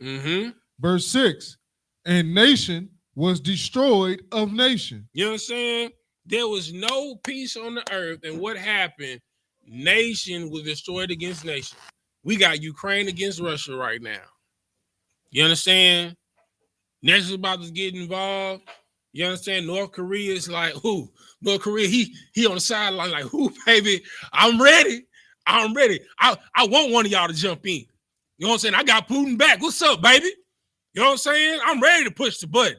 Verse 6, and nation was destroyed of nation. You know what I'm saying? There was no peace on the earth, and what happened? Nation was destroyed against nation. We got Ukraine against Russia right now. You understand? Nation's about to get involved. You understand? North Korea is like, who? North Korea, he on the sideline like, who, baby? I'm ready. I want one of y'all to jump in. You know what I'm saying? I got Putin back. What's up, baby? You know what I'm saying? I'm ready to push the button.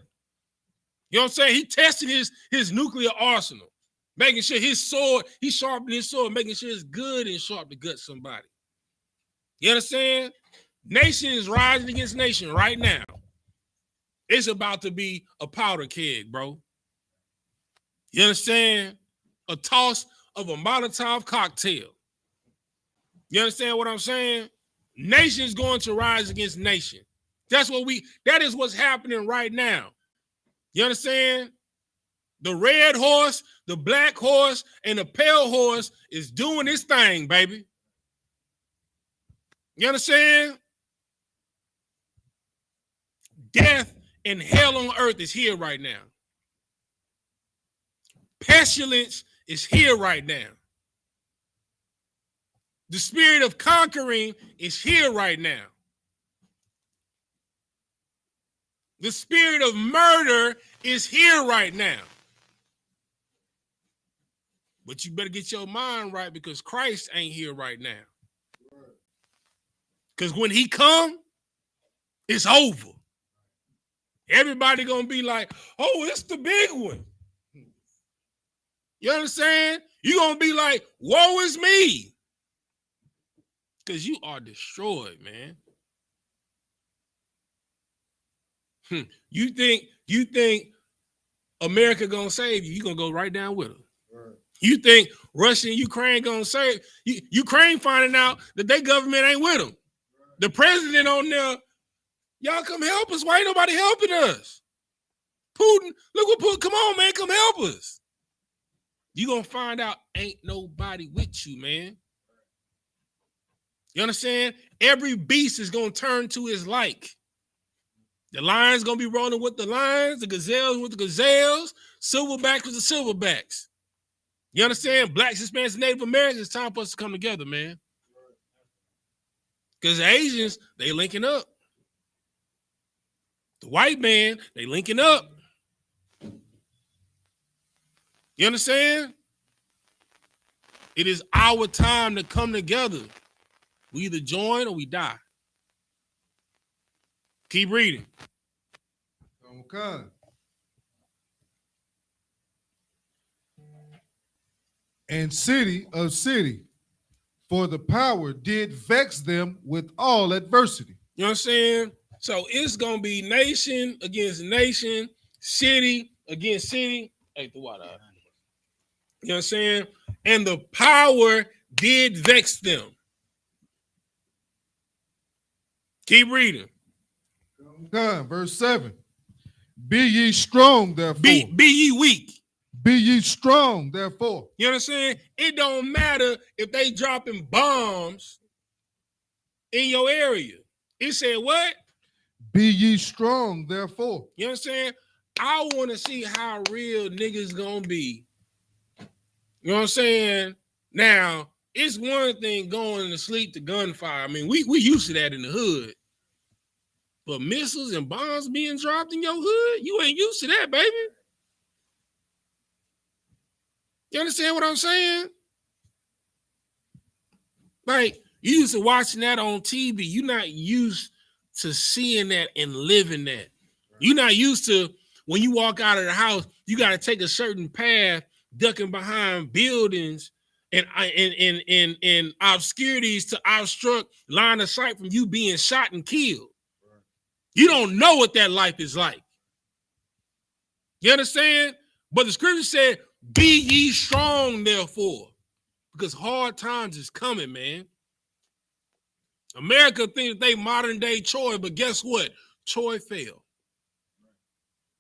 You know what I'm saying? He tested his nuclear arsenal, making sure his sword, he sharpened his sword, making sure it's good and sharp to gut somebody. You understand? Nation is rising against nation right now. It's about to be a powder keg, bro. You understand? A toss of a Molotov cocktail. You understand what I'm saying? Nation is going to rise against nation. That is what's happening right now. You understand? The red horse, the black horse, and the pale horse is doing its thing, baby. You understand? Death and hell on earth is here right now. Pestilence is here right now. The spirit of conquering is here right now. The spirit of murder is here right now. But you better get your mind right because Christ ain't here right now. Because when he come, it's over. Everybody gonna be like, oh, it's the big one. You understand? You're gonna be like, woe is me. Because you are destroyed, man. You think America gonna save you, you're gonna go right down with them. Right. You think Russia and Ukraine gonna save you, Ukraine finding out that their government ain't with them. Right. The president on there, y'all come help us. Why ain't nobody helping us? Putin, look what Putin, come on, man, come help us. You gonna find out ain't nobody with you, man. You understand? Every beast is gonna turn to his like. The lions gonna be rolling with the lions, the gazelles with the gazelles, silverbacks with the silverbacks. You understand? Blacks, Hispanics, Native Americans, it's time for us to come together, man. Because the Asians, they linking up. The white man, they linking up. You understand? It is our time to come together. We either join or we die. Keep reading. Okay. And city of city, for the power did vex them with all adversity. You know what I'm saying? So it's going to be nation against nation, city against city. Hey, the water. You know what I'm saying? And the power did vex them. Keep reading. God, verse 7. Be ye strong, therefore. Be ye weak. Be ye strong, therefore. You understand? It don't matter if they dropping bombs in your area. It said what? Be ye strong, therefore. You understand? I want to see how real niggas gonna be. You know what I'm saying? Now, it's one thing going to sleep to gunfire. I mean, we used to that in the hood. But missiles and bombs being dropped in your hood, you ain't used to that, baby. You understand what I'm saying? Like, you used to watching that on TV. You're not used to seeing that and living that. You're not used to when you walk out of the house, you got to take a certain path, ducking behind buildings and obscurities to obstruct line of sight from you being shot and killed. You don't know what that life is like. You understand? But the scripture said, be ye strong, therefore, because hard times is coming, man. America thinks they modern day Troy, but guess what? Troy failed.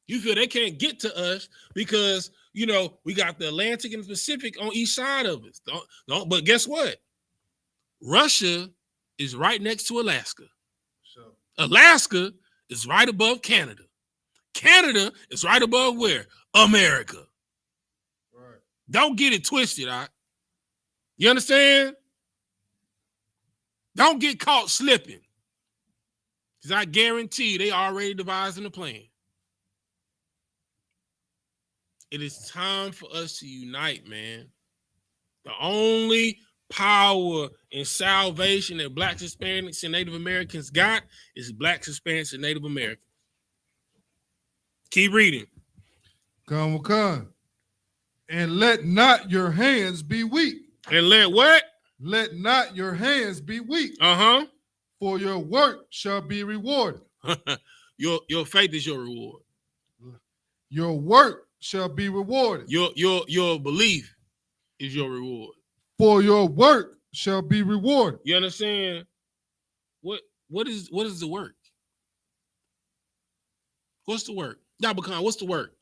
You feel they can't get to us because, you know, we got the Atlantic and the Pacific on each side of us. But guess what? Russia is right next to Alaska. Sure. Alaska is right above Canada. Canada is right above where? America. Right. Don't get it twisted, all right? You understand? Don't get caught slipping. Because I guarantee they already devising a plan. It is time for us to unite, man. The only power and salvation that Blacks, Hispanics, and Native Americans got is Blacks, Hispanics, and Native Americans. Keep reading. Come. And let not your hands be weak. And let what? Let not your hands be weak. Uh-huh. For your work shall be rewarded. Your faith is your reward. Your work shall be rewarded. Your belief is your reward. For your work shall be rewarded. You understand? What is the work? What's the work? Yabakan, what's the work?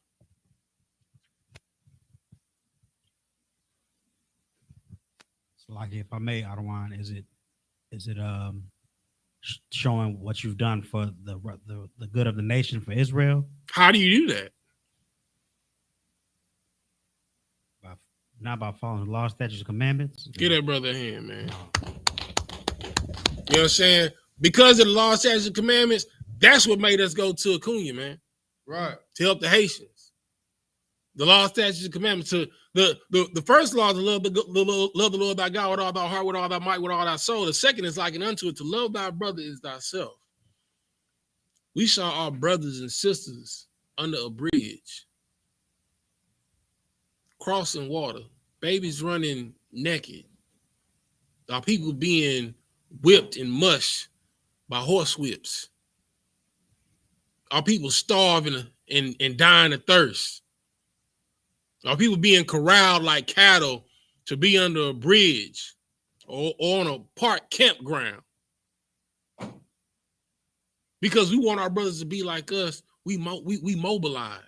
So like if I may, Adawan, is it showing what you've done for the good of the nation for Israel? How do you do that? Not by following the law, statutes, and commandments. Give that brother a hand, man. You know what I'm saying? Because of the law, statutes, and commandments, that's what made us go to Acuna, man. Right. To help the Haitians. The law, statutes, and commandments. To the first law is to love the Lord thy God with all thy heart, with all thy might, with all thy soul. The second is like an unto it, to love thy brother is thyself. We saw our brothers and sisters under a bridge, crossing water, babies running naked, our people being whipped and mushed by horse whips, our people starving and dying of thirst, our people being corralled like cattle to be under a bridge or on a park campground. Because we want our brothers to be like us, we mobilized.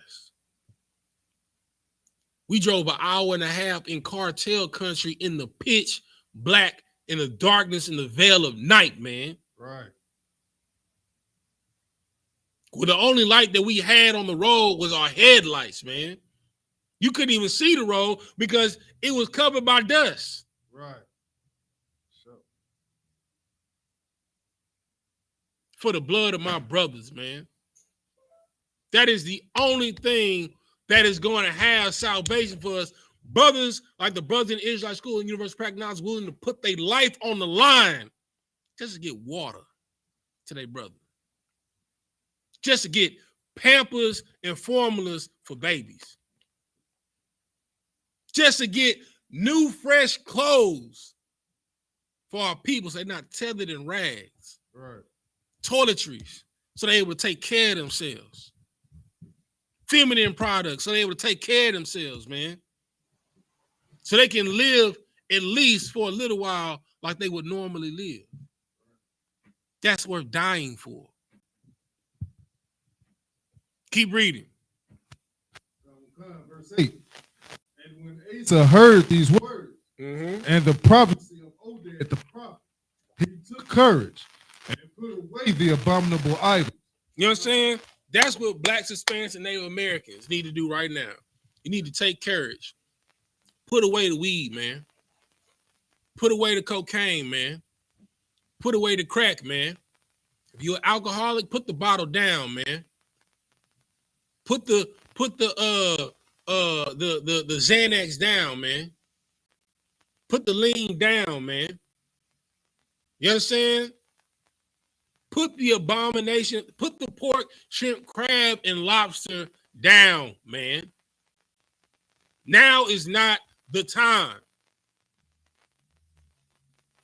We drove an hour and a half in cartel country in the pitch black, in the darkness, in the veil of night, man. Right. Well, the only light that we had on the road was our headlights, man. You couldn't even see the road because it was covered by dust. Right. So. For the blood of my brothers, man. That is the only thing that is going to have salvation for us. Brothers like the brothers in Israelite school and University of Practice willing to put their life on the line just to get water to their brother. Just to get Pampers and formulas for babies. Just to get new, fresh clothes for our people so they're not tethered in rags. Right. Toiletries so they're able to take care of themselves. Feminine products so they're able to take care of themselves, man. So they can live at least for a little while like they would normally live. That's worth dying for. Keep reading. Verse 8. And when Asa heard these words and the prophecy of Oded the prophet, he took courage and put away the abominable idol. You know what I'm saying? That's what Blacks, Hispanics, and Native Americans need to do right now. You need to take courage. Put away the weed, man. Put away the cocaine, man. Put away the crack, man. If you're an alcoholic, put the bottle down, man. Put the Xanax down, man. Put the lean down, man. You understand? Put the abomination, put the pork, shrimp, crab, and lobster down, man. Now is not the time.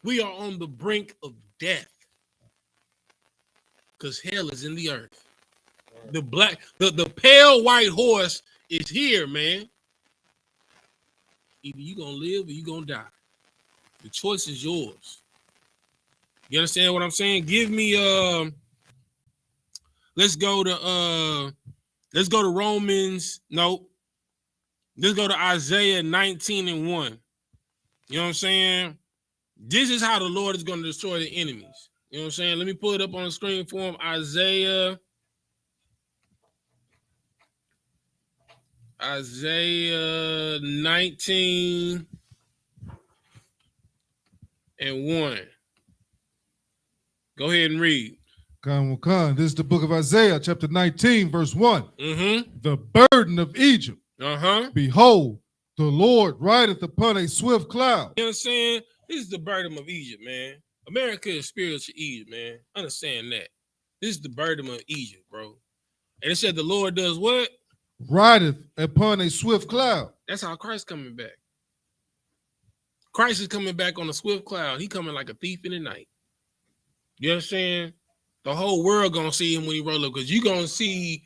We are on the brink of death because hell is in the earth. The pale white horse is here, man. Either you gonna live or you gonna die. The choice is yours. You understand what I'm saying? Give me let's go to Romans. Nope. Let's go to Isaiah 19:1. You know what I'm saying? This is how the Lord is going to destroy the enemies. You know what I'm saying? Let me pull it up on the screen for him. Isaiah 19:1. Go ahead and read. This is the book of Isaiah, chapter 19, verse 1. The burden of Egypt. Behold, the Lord rideth upon a swift cloud. You know what I'm saying? This is the burden of Egypt, man. America is spiritual Egypt, man. Understand that. This is the burden of Egypt, bro. And it said the Lord does what? Rideth upon a swift cloud. That's how Christ's coming back. Christ is coming back on a swift cloud. He coming like a thief in the night. You understand? The whole world gonna see him when he roll up, because you're gonna see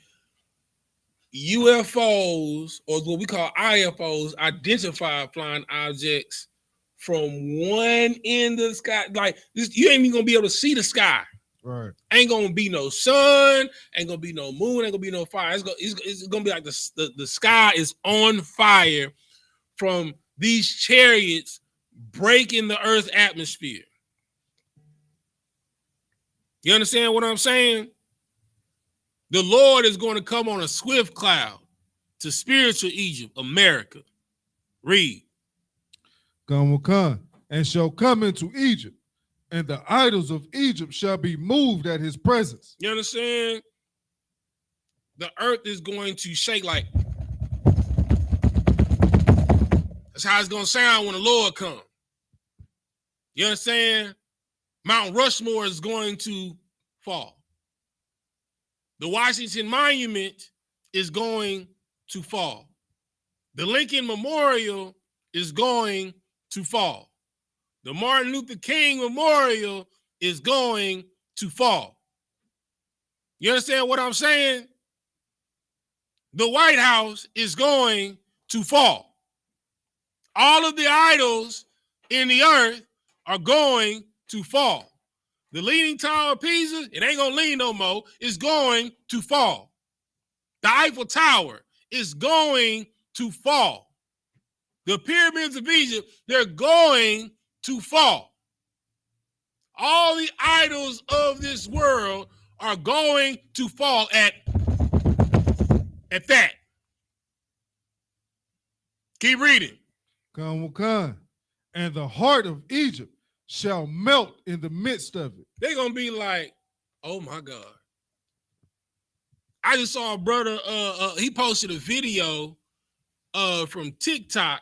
UFOs, or what we call IFOs, identified flying objects from one end of the sky. Like this, you ain't even gonna be able to see the sky. Right. Ain't gonna be no sun, ain't gonna be no moon, ain't gonna be no fire. It's gonna be like the sky is on fire from these chariots breaking the Earth's atmosphere. You understand what I'm saying? The Lord is going to come on a swift cloud to spiritual Egypt, America. Read. God will come and shall come into Egypt, and the idols of Egypt shall be moved at his presence. You understand? The earth is going to shake like. That's how it's going to sound when the Lord comes. You understand? Mount Rushmore is going to fall. The Washington Monument is going to fall. The Lincoln Memorial is going to fall. The Martin Luther King Memorial is going to fall. You understand what I'm saying? The White House is going to fall. All of the idols in the earth are going to fall. The Leaning Tower of Pisa, it ain't gonna lean no more, it's going to fall. The Eiffel Tower is going to fall. The pyramids of Egypt, they're going to fall. All the idols of this world are going to fall at that. Keep reading. Come, and the heart of Egypt shall melt in the midst of it. They're gonna be like, oh my God. I just saw a brother, he posted a video from TikTok,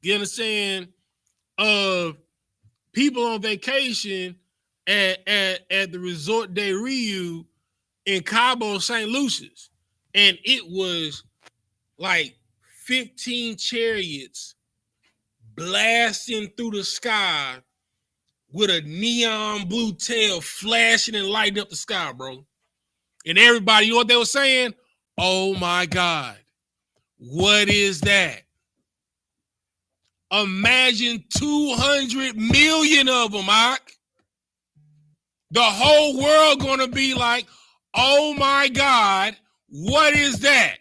you understand, of people on vacation at the Resort de Rio in Cabo, St. Lucia. And it was like 15 chariots blasting through the sky with a neon blue tail flashing and lighting up the sky, bro. And everybody, you know what they were saying? Oh my God, what is that? Imagine 200 million of them, Mark. The whole world gonna be like, oh my God, what is that?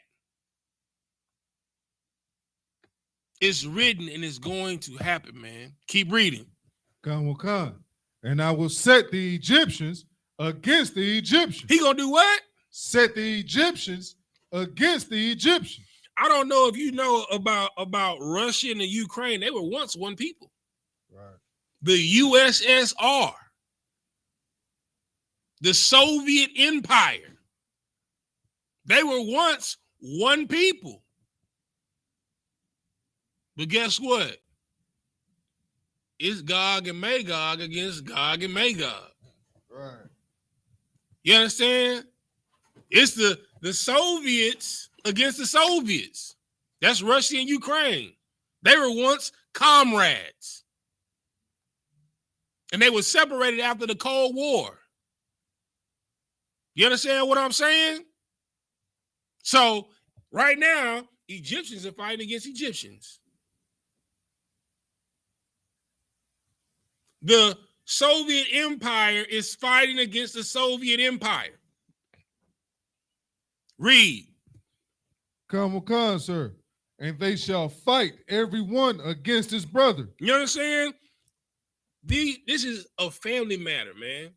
It's written and it's going to happen, man. Keep reading. Khan will come. And I will set the Egyptians against the Egyptians. He gonna do what? Set the Egyptians against the Egyptians. I don't know if you know about Russia and the Ukraine. They were once one people. Right. The USSR, the Soviet Empire, they were once one people. But guess what? It's Gog and Magog against Gog and Magog. Right. You understand? It's the Soviets against the Soviets. That's Russia and Ukraine. They were once comrades. And they were separated after the Cold War. You understand what I'm saying? So right now, Egyptians are fighting against Egyptians. The Soviet Empire is fighting against the Soviet Empire. Read. Come will come, sir. And they shall fight every one against his brother. You understand? This is a family matter, man.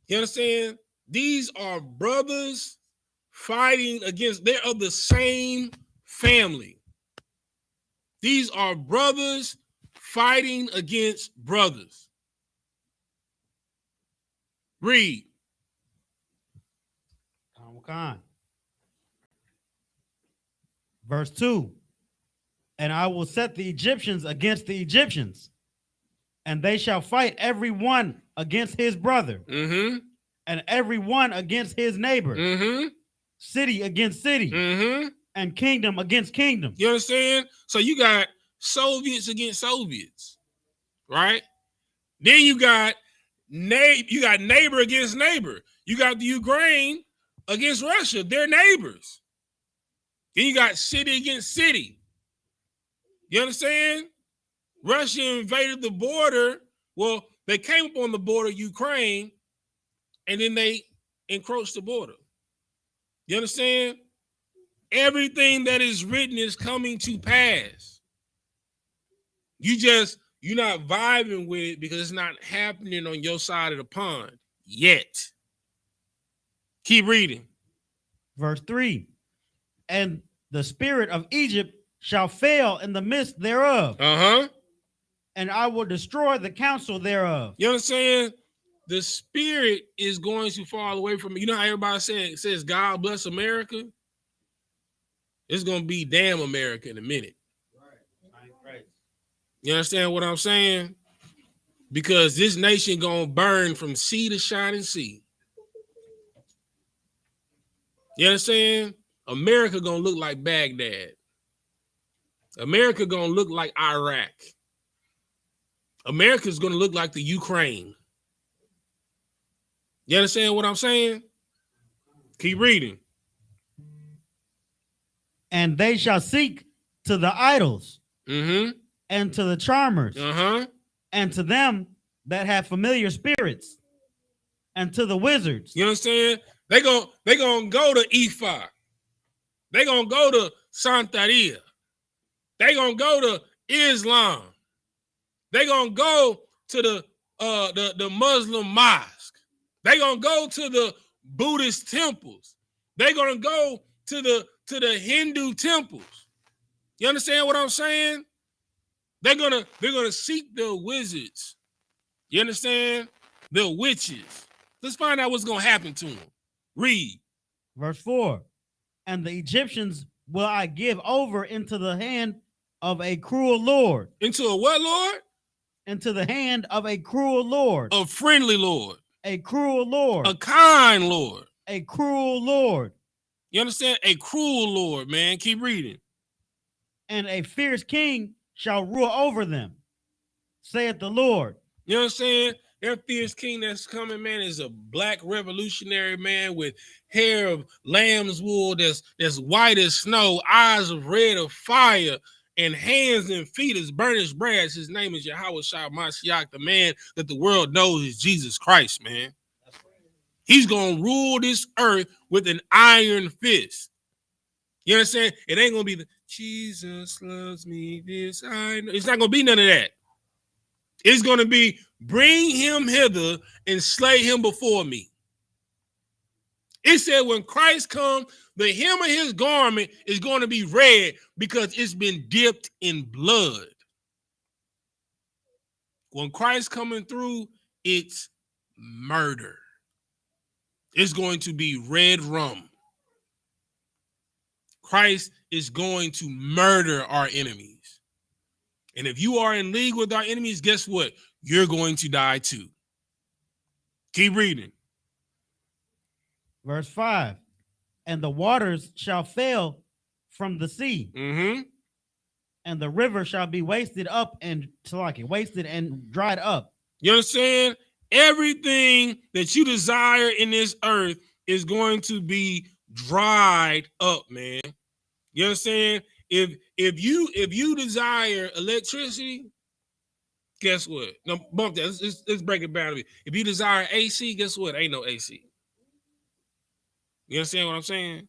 You understand? These are brothers fighting against, they're of the same family. These are brothers fighting against brothers. Read. Khan. Verse 2. And I will set the Egyptians against the Egyptians, and they shall fight every one against his brother, and every one against his neighbor, city against city, and kingdom against kingdom. You understand? So you got Soviets against Soviets, right? Then you got neighbor against neighbor. You got the Ukraine against Russia. They're neighbors. Then you got city against city. You understand? Russia invaded the border. Well, they came up on the border of Ukraine, and then they encroached the border. You understand? Everything that is written is coming to pass. You're not vibing with it because it's not happening on your side of the pond yet. Keep reading. Verse 3. And the spirit of Egypt shall fail in the midst thereof. And I will destroy the counsel thereof. You understand? The spirit is going to fall away from it. You know how everybody says God bless America? It's going to be damn America in a minute. Right. You understand what I'm saying? Because this nation going to burn from sea to shining sea. You understand? America going to look like Baghdad. America going to look like Iraq. America's going to look like the Ukraine. You understand what I'm saying? Keep reading. And they shall seek to the idols, and to the charmers, and to them that have familiar spirits, and to the wizards. You understand? They gonna go to Ifa. They gonna go to Santeria. They gonna go to Islam. They gonna go to the Muslim mosque. They gonna go to the Buddhist temples. They gonna go to the Hindu temples. You understand what I'm saying? They're gonna seek the wizards. You understand? The witches. Let's find out what's gonna happen to them. Read. Verse 4. And the Egyptians will I give over into the hand of a cruel lord. Into a what lord? Into the hand of a cruel lord. A friendly lord. A cruel lord. A kind lord. A cruel lord. You understand? A cruel lord, man. Keep reading. And a fierce king shall rule over them, saith the Lord. You understand? That fierce king that's coming, man, is a black revolutionary man with hair of lamb's wool that's white as snow, eyes of red of fire, and hands and feet as burnished brass. His name is YAHANNA, the man that the world knows is Jesus Christ, man. He's going to rule this earth with an iron fist. You understand? It ain't going to be the Jesus loves me, this I know. It's not going to be none of that. It's going to be bring him hither and slay him before me. It said when Christ comes, the hem of his garment is going to be red because it's been dipped in blood. When Christ coming through, it's murder. It's going to be red rum. Christ is going to murder our enemies. And if you are in league with our enemies, guess what? You're going to die too. Keep reading. Verse 5. And the waters shall fail from the sea, and the river shall be wasted up and wasted and dried up. You understand? Everything that you desire in this earth is going to be dried up, man. You understand? If you desire electricity, guess what? No, bump that. Let's break it down a bit. If you desire AC, guess what? Ain't no AC. You understand what I'm saying?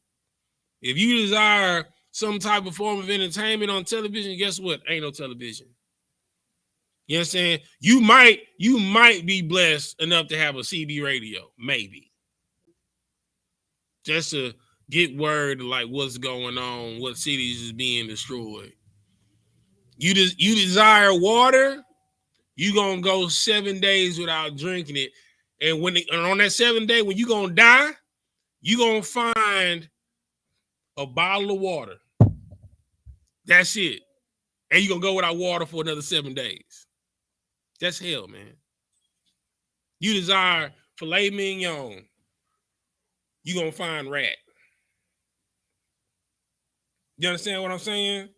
If you desire some type of form of entertainment on television, guess what? Ain't no television. You understand? You might be blessed enough to have a CB radio, maybe. Just to get word of like what's going on, what cities is being destroyed. You desire water, you gonna go 7 days without drinking it. And on that 7th day, when you gonna die, you gonna find a bottle of water. That's it. And you gonna go without water for another 7 days. That's hell, man. You desire filet mignon, you gonna find rat. You understand what I'm saying?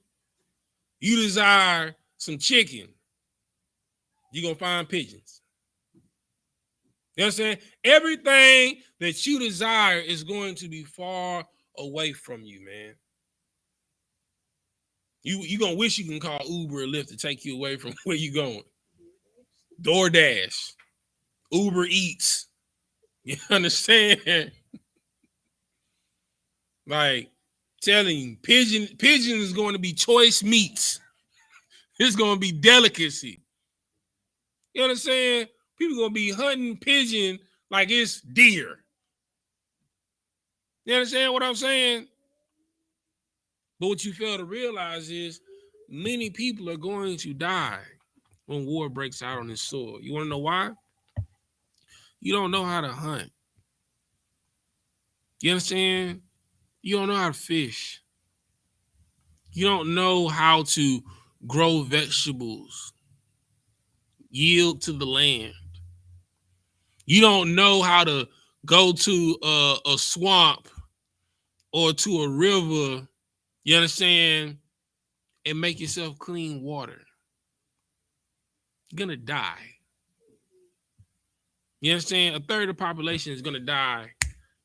You desire some chicken, you gonna find pigeons. You understand? Everything that you desire is going to be far away from you, man. You gonna wish you can call Uber or Lyft to take you away from where you going. DoorDash, Uber Eats. You understand? Like, telling you, pigeon is going to be choice meats. It's going to be delicacy. You understand? People going to be hunting pigeon like it's deer. You understand what I'm saying? But what you fail to realize is many people are going to die when war breaks out on this soil. You want to know why? You don't know how to hunt. You understand? You don't know how to fish. You don't know how to grow vegetables, yield to the land. You don't know how to go to a swamp or to a river, you understand, and make yourself clean water. You're going to die. You understand? A third of the population is going to die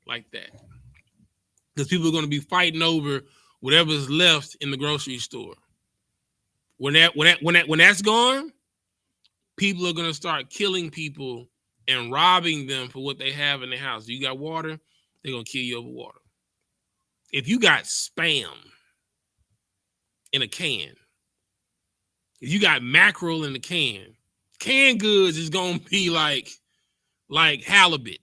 like that. Because people are going to be fighting over whatever's left in the grocery store. When that's gone, people are going to start killing people and robbing them for what they have in their house. You got water, they're going to kill you over water. If you got Spam in a can, if you got mackerel in a can, canned goods is going to be like halibut.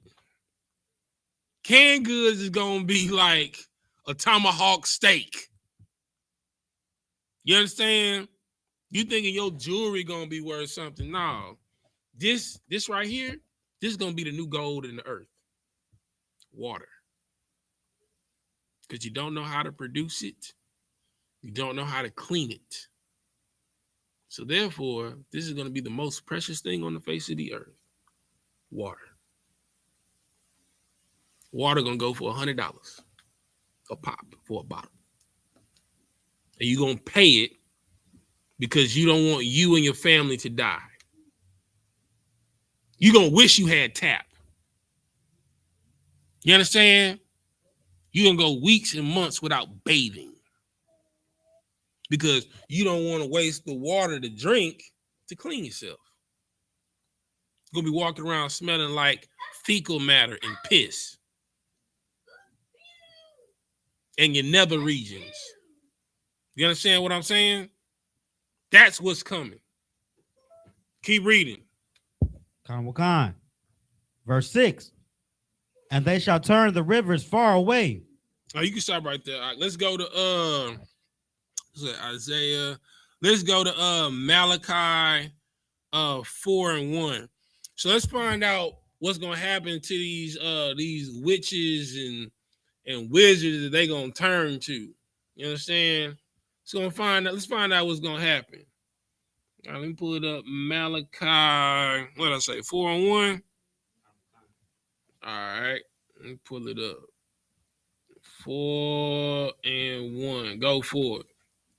Canned goods is going to be like a tomahawk steak. You understand? You thinking your jewelry going to be worth something. No. This right here, this is going to be the new gold in the earth. Water. Because you don't know how to produce it. You don't know how to clean it. So therefore, this is going to be the most precious thing on the face of the earth. Water. Water going to go for $100 a pop for a bottle. And you're going to pay it because you don't want you and your family to die. You're going to wish you had tap. You understand? You're going to go weeks and months without bathing. because you don't want to waste the water to drink to clean yourself. You're gonna be walking around smelling like fecal matter and piss in your nether regions. You understand what I'm saying? That's what's coming. Keep reading. Khan. Verse 6. And they shall turn the rivers far away. Oh, you can stop right there. All right, let's go to Isaiah. Let's go to Malachi 4:1. So let's find out what's gonna happen to these witches and wizards that they gonna turn to. You understand? So let's find out what's gonna happen. All right, let me pull it up. Malachi, what did I say? 4:1. All right, let me pull it up. 4:1. Go for it.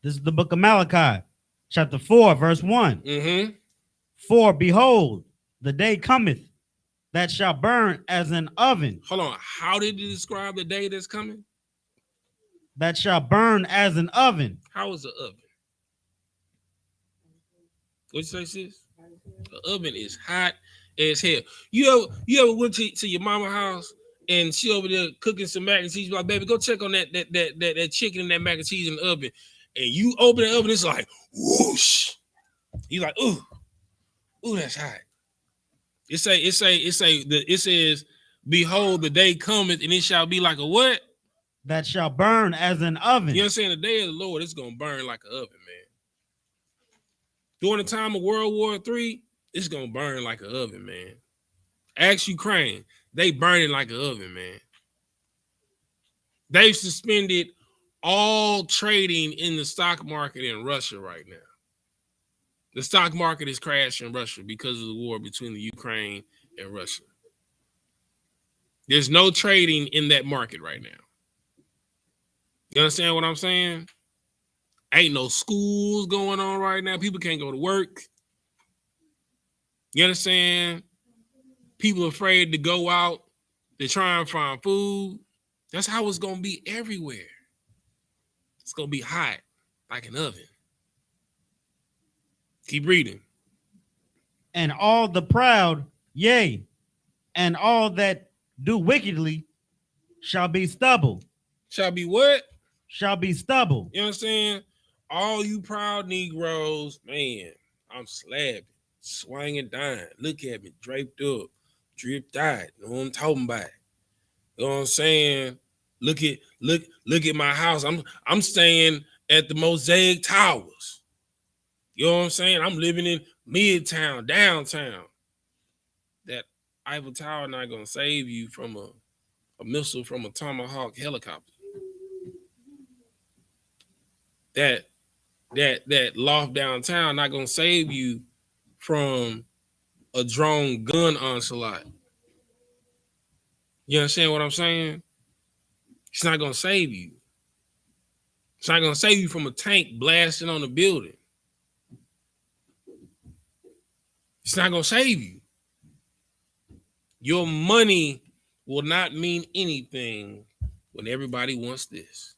This is the book of Malachi, chapter 4, verse 1. Mm-hmm. For behold, the day cometh that shall burn as an oven. Hold on. How did you describe the day that's coming? That shall burn as an oven. How is the oven? What you say, sis? The oven is hot as hell. You ever went to your mama's house and she over there cooking some mac and cheese? Like, baby, go check on that chicken and that mac and cheese in the oven. And you open the oven, it's like whoosh. You like, ooh, that's hot. It says, behold, the day cometh, and it shall be like a what? That shall burn as an oven. You know what I'm saying? The day of the Lord, it's gonna burn like an oven, man. During the time of World War III, it's gonna burn like an oven, man. Ask Ukraine, they burning like an oven, man. They've suspended all trading in the stock market in Russia right now. The stock market is crashing in Russia because of the war between the Ukraine and Russia. There's no trading in that market right now. You understand what I'm saying? Ain't no schools going on right now. People can't go to work. You understand? People are afraid to go out to try and find food. That's how it's going to be everywhere. It's going to be hot like an oven. Keep reading. And all the proud, yea, and all that do wickedly shall be stubble. Shall be what? Shall be stubble. You understand? All you proud Negroes, man, I'm slapping, swinging, dying. Look at me, draped up, dripped out. You know what I'm talking about? You know what I'm saying? Look at my house. I'm staying at the Mosaic Towers. You know what I'm saying? I'm living in Midtown, downtown. That Eiffel Tower not gonna save you from a missile from a Tomahawk helicopter. That loft downtown not gonna save you from a drone gun onslaught. You understand what I'm saying? It's not gonna save you. It's not gonna save you from a tank blasting on a building. It's not gonna save you. Your money will not mean anything when everybody wants this.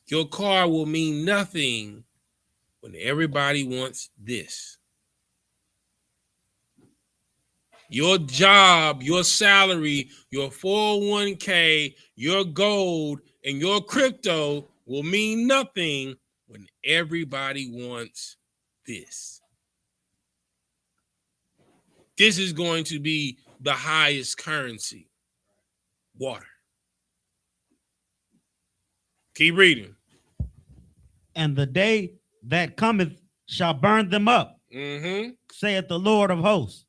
Your car will mean nothing when everybody wants this. Your job, your salary, your 401k, your gold, and your crypto will mean nothing when everybody wants this. This is going to be the highest currency. Water. Keep reading. And the day that cometh shall burn them up, saith the Lord of hosts,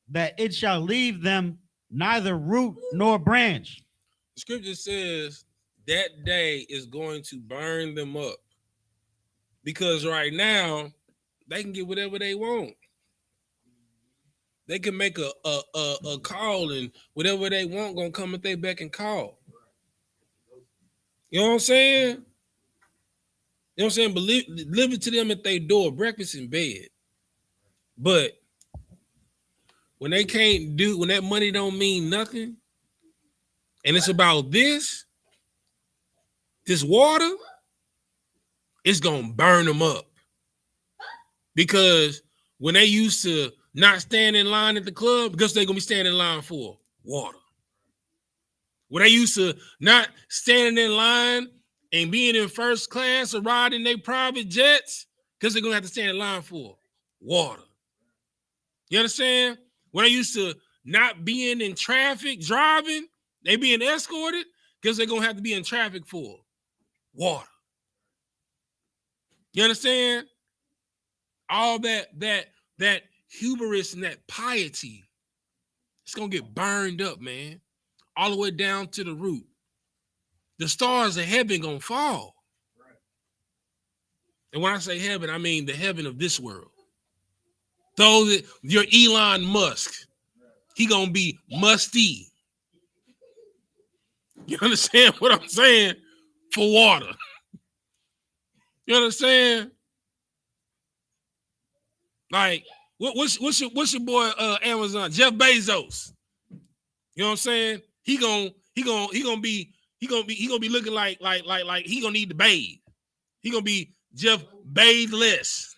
that it shall leave them neither root nor branch. The scripture says that day is going to burn them up. Because right now, they can get whatever they want. They can make a call and whatever they want gonna come at their beck and call. You know what I'm saying? You know what I'm saying? But live it to them at their door, breakfast in bed. But when they can't do, when that money don't mean nothing, and it's about this water, it's gonna burn them up. Because when they used to not stand in line at the club, guess they're gonna be standing in line for? Water. When they used to not standing in line and being in first class or riding their private jets, because they're gonna have to stand in line for? Water. You understand? When they used to not being in traffic driving, they being escorted, because they're gonna have to be in traffic for? Water. You understand? All that hubris and that piety, it's gonna get burned up, man, all the way down to the root. The stars of heaven gonna fall. And when I say heaven, I mean the heaven of this world. Those that, your Elon Musk, he gonna be musty. You understand what I'm saying? For water. You understand? Like, what's your boy Amazon, Jeff Bezos? You know what I'm saying? He gonna be looking like he gonna need to bathe. He gonna be Jeff Batheless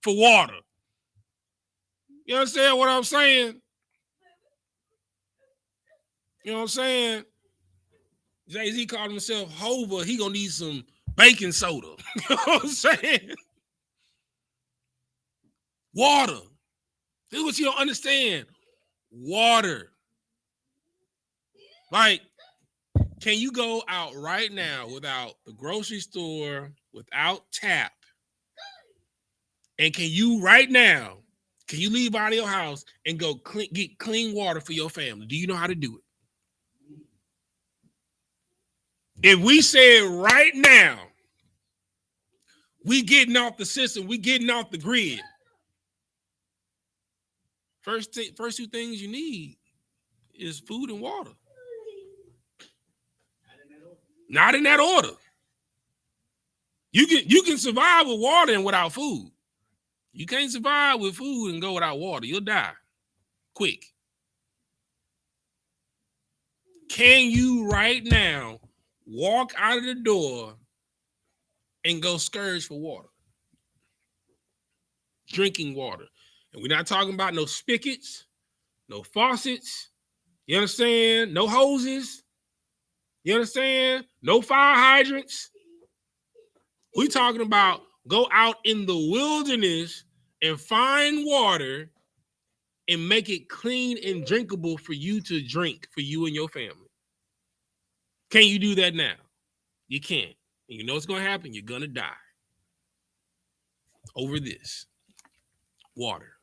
for water. You understand what I'm saying? You know what I'm saying? Jay-Z called himself Hova. He gonna need some baking soda. You know what I'm saying? Water. This is what you don't understand. Water. Like, can you go out right now without the grocery store, without tap? And can you right now, can you leave out of your house and go get clean water for your family? Do you know how to do it? If we said right now, we getting off the system, we getting off the grid. First two things you need is food and water. Not in that order. You can survive with water and without food. You can't survive with food and go without water. You'll die quick. Can you right now walk out of the door and go scourge for water? Drinking water. And we're not talking about no spigots, no faucets. You understand? No hoses. You understand? No fire hydrants. We're talking about go out in the wilderness and find water and make it clean and drinkable for you to drink, for you and your family. Can you do that now? You can't. And you know what's going to happen? You're going to die over this. Water.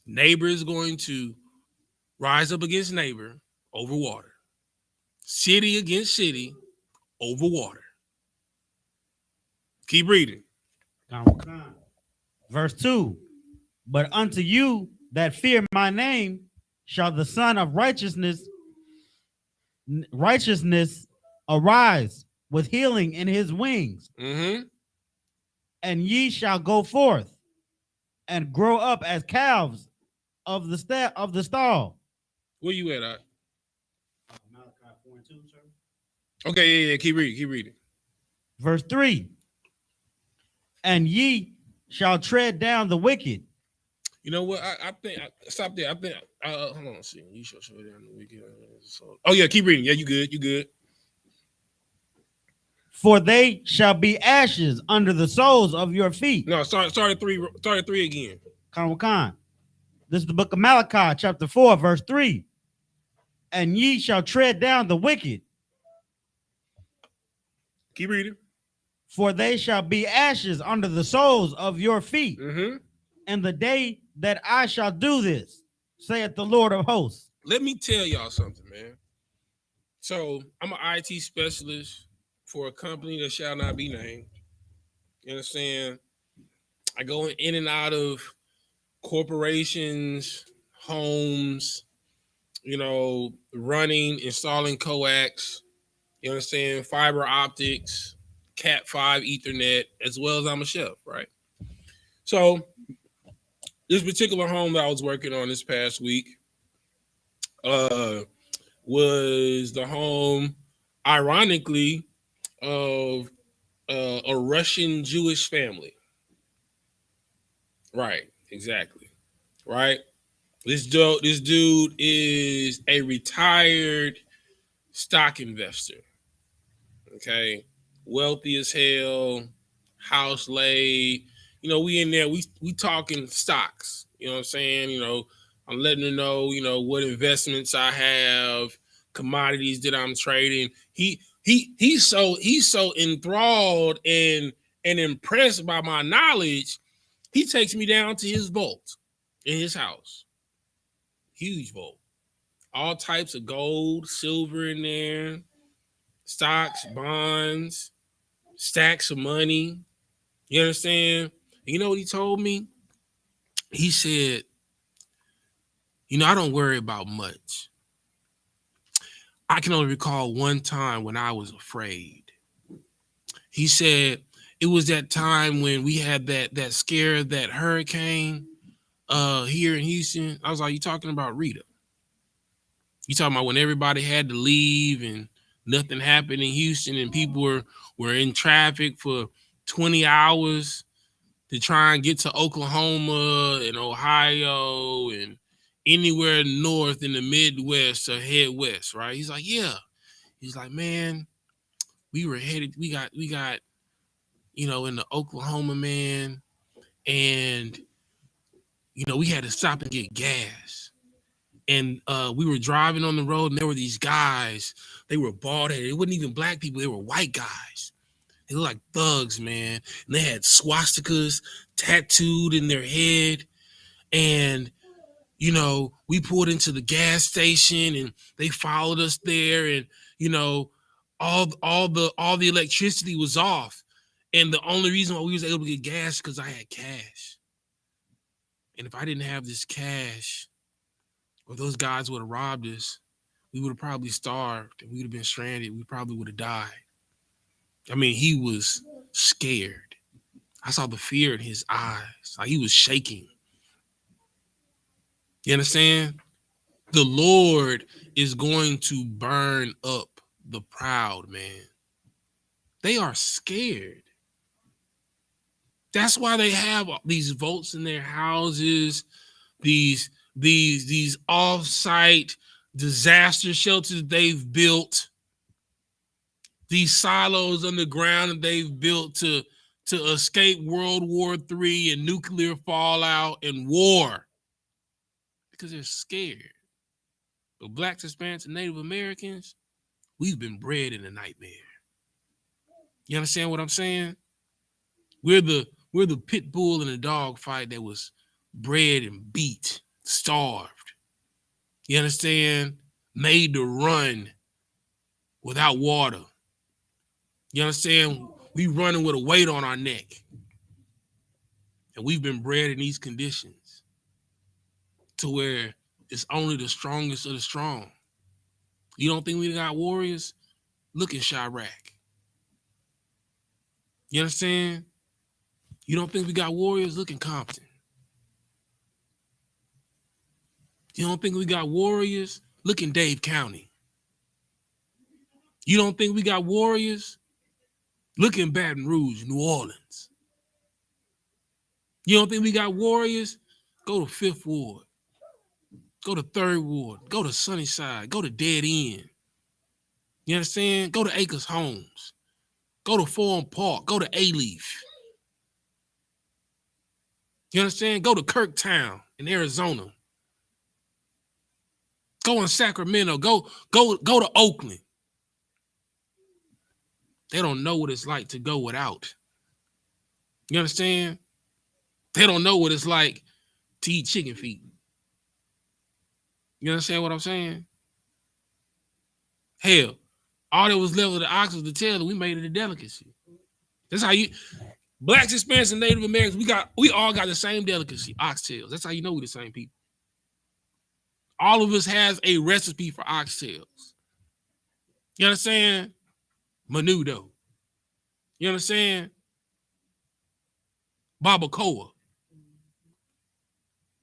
Neighbor is going to rise up against neighbor over water. City against city over water. Keep reading. Verse 2. But unto you that fear my name shall the Son of righteousness arise with healing in his wings. Mm-hmm. And ye shall go forth and grow up as calves of the stall. Where you at? Malachi 4:2, sir. Okay, yeah. Keep reading. Verse 3. And ye shall tread down the wicked. You know what? I think stop there. I think hold on a second. You shall tread down the wicked. Oh yeah, keep reading. Yeah, you good. For they shall be ashes under the soles of your feet. No, start at 3. Start at 3 again. Khan. This is the book of Malachi, chapter 4, verse 3. And ye shall tread down the wicked. Keep reading. For they shall be ashes under the soles of your feet. Mm-hmm. And the day that I shall do this, saith the Lord of hosts. Let me tell y'all something, man. So I'm an IT specialist for a company that shall not be named. You understand? I go in and out of corporations, homes, running, installing coax, you understand, fiber optics, Cat 5 Ethernet, as well as I'm a chef, right? So this particular home that I was working on this past week was the home, ironically, of a Russian Jewish family. Right, exactly. Right. This dude is a retired stock investor. Okay, wealthy as hell, house laid. You know, we in there. We talking stocks. You know what I'm saying? You know, I'm letting her know. You know what investments I have, commodities that I'm trading. He's so enthralled and impressed by my knowledge. He takes me down to his vault in his house. Huge vault. All types of gold, silver in there, stocks, bonds, stacks of money. You understand? You know what he told me? He said, you know, I don't worry about much. I can only recall one time when I was afraid. He said it was that time when we had that scare, that hurricane here in Houston. I was like, you talking about Rita? You talking about when everybody had to leave and nothing happened in Houston and people were in traffic for 20 hours to try and get to Oklahoma and Ohio and anywhere north in the Midwest or head west, right? He's like, yeah. He's like, man, we were headed, we got, you know, in the Oklahoma, man, and, you know, we had to stop and get gas. And we were driving on the road, and there were these guys. They were bald-headed. It wasn't even black people. They were white guys. They looked like thugs, man. And they had swastikas tattooed in their head. And, you know, we pulled into the gas station, and they followed us there. And, you know, all the electricity was off. And the only reason why we was able to get gas is because I had cash. And if I didn't have this cash, or those guys would have robbed us, we would have probably starved and we would have been stranded. We probably would have died. I mean, he was scared. I saw the fear in his eyes. Like he was shaking. You understand? The Lord is going to burn up the proud, man. They are scared. That's why they have these votes in their houses, these off-site disaster shelters they've built, these silos underground that they've built to escape World War III and nuclear fallout and war, because they're scared. But Blacks, Hispanics, and Native Americans, we've been bred in a nightmare. You understand what I'm saying? We're the pit bull in a dog fight that was bred and beat, starved. You understand? Made to run without water. You understand? We running with a weight on our neck. And we've been bred in these conditions to where it's only the strongest of the strong. You don't think we got warriors? Look at Chirac. You understand? You don't think we got warriors? Look in Compton. You don't think we got warriors? Look in Dade County. You don't think we got warriors? Look in Baton Rouge, New Orleans. You don't think we got warriors? Go to 5th Ward. Go to 3rd Ward. Go to Sunnyside. Go to Dead End. You understand? Go to Acres Homes. Go to Forum Park. Go to A-Leaf. You understand? Go to Kirktown in Arizona. Go in Sacramento. Go to Oakland. They don't know what it's like to go without. You understand? They don't know what it's like to eat chicken feet. You understand what I'm saying? Hell, all that was left of the ox was the tail, and we made it a delicacy. That's how you, Blacks, Hispanics, and Native Americans, we all got the same delicacy, oxtails. That's how you know we're the same people. All of us has a recipe for oxtails. You understand? Menudo. You understand? Barbacoa.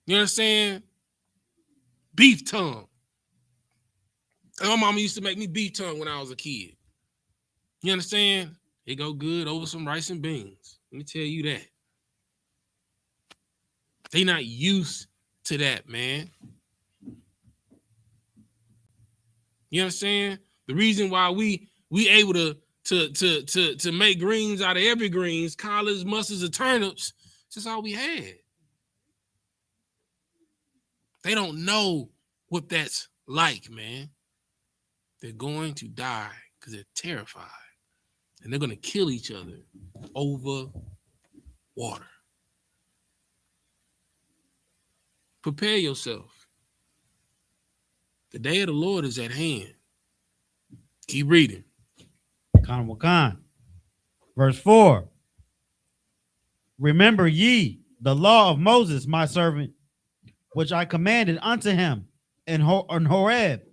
You understand? Beef tongue. And my mama used to make me beef tongue when I was a kid. You understand? It go good over some rice and beans. Let me tell you that. They not used to that, man. You understand? The reason why we able to make greens out of evergreens, collards, mustards, and turnips, it's just all we had. They don't know what that's like, man. They're going to die because they're terrified. And they're going to kill each other over water. Prepare yourself. The day of the Lord is at hand. Keep reading. Verse 4. Remember ye the law of Moses, my servant, which I commanded unto him in Horeb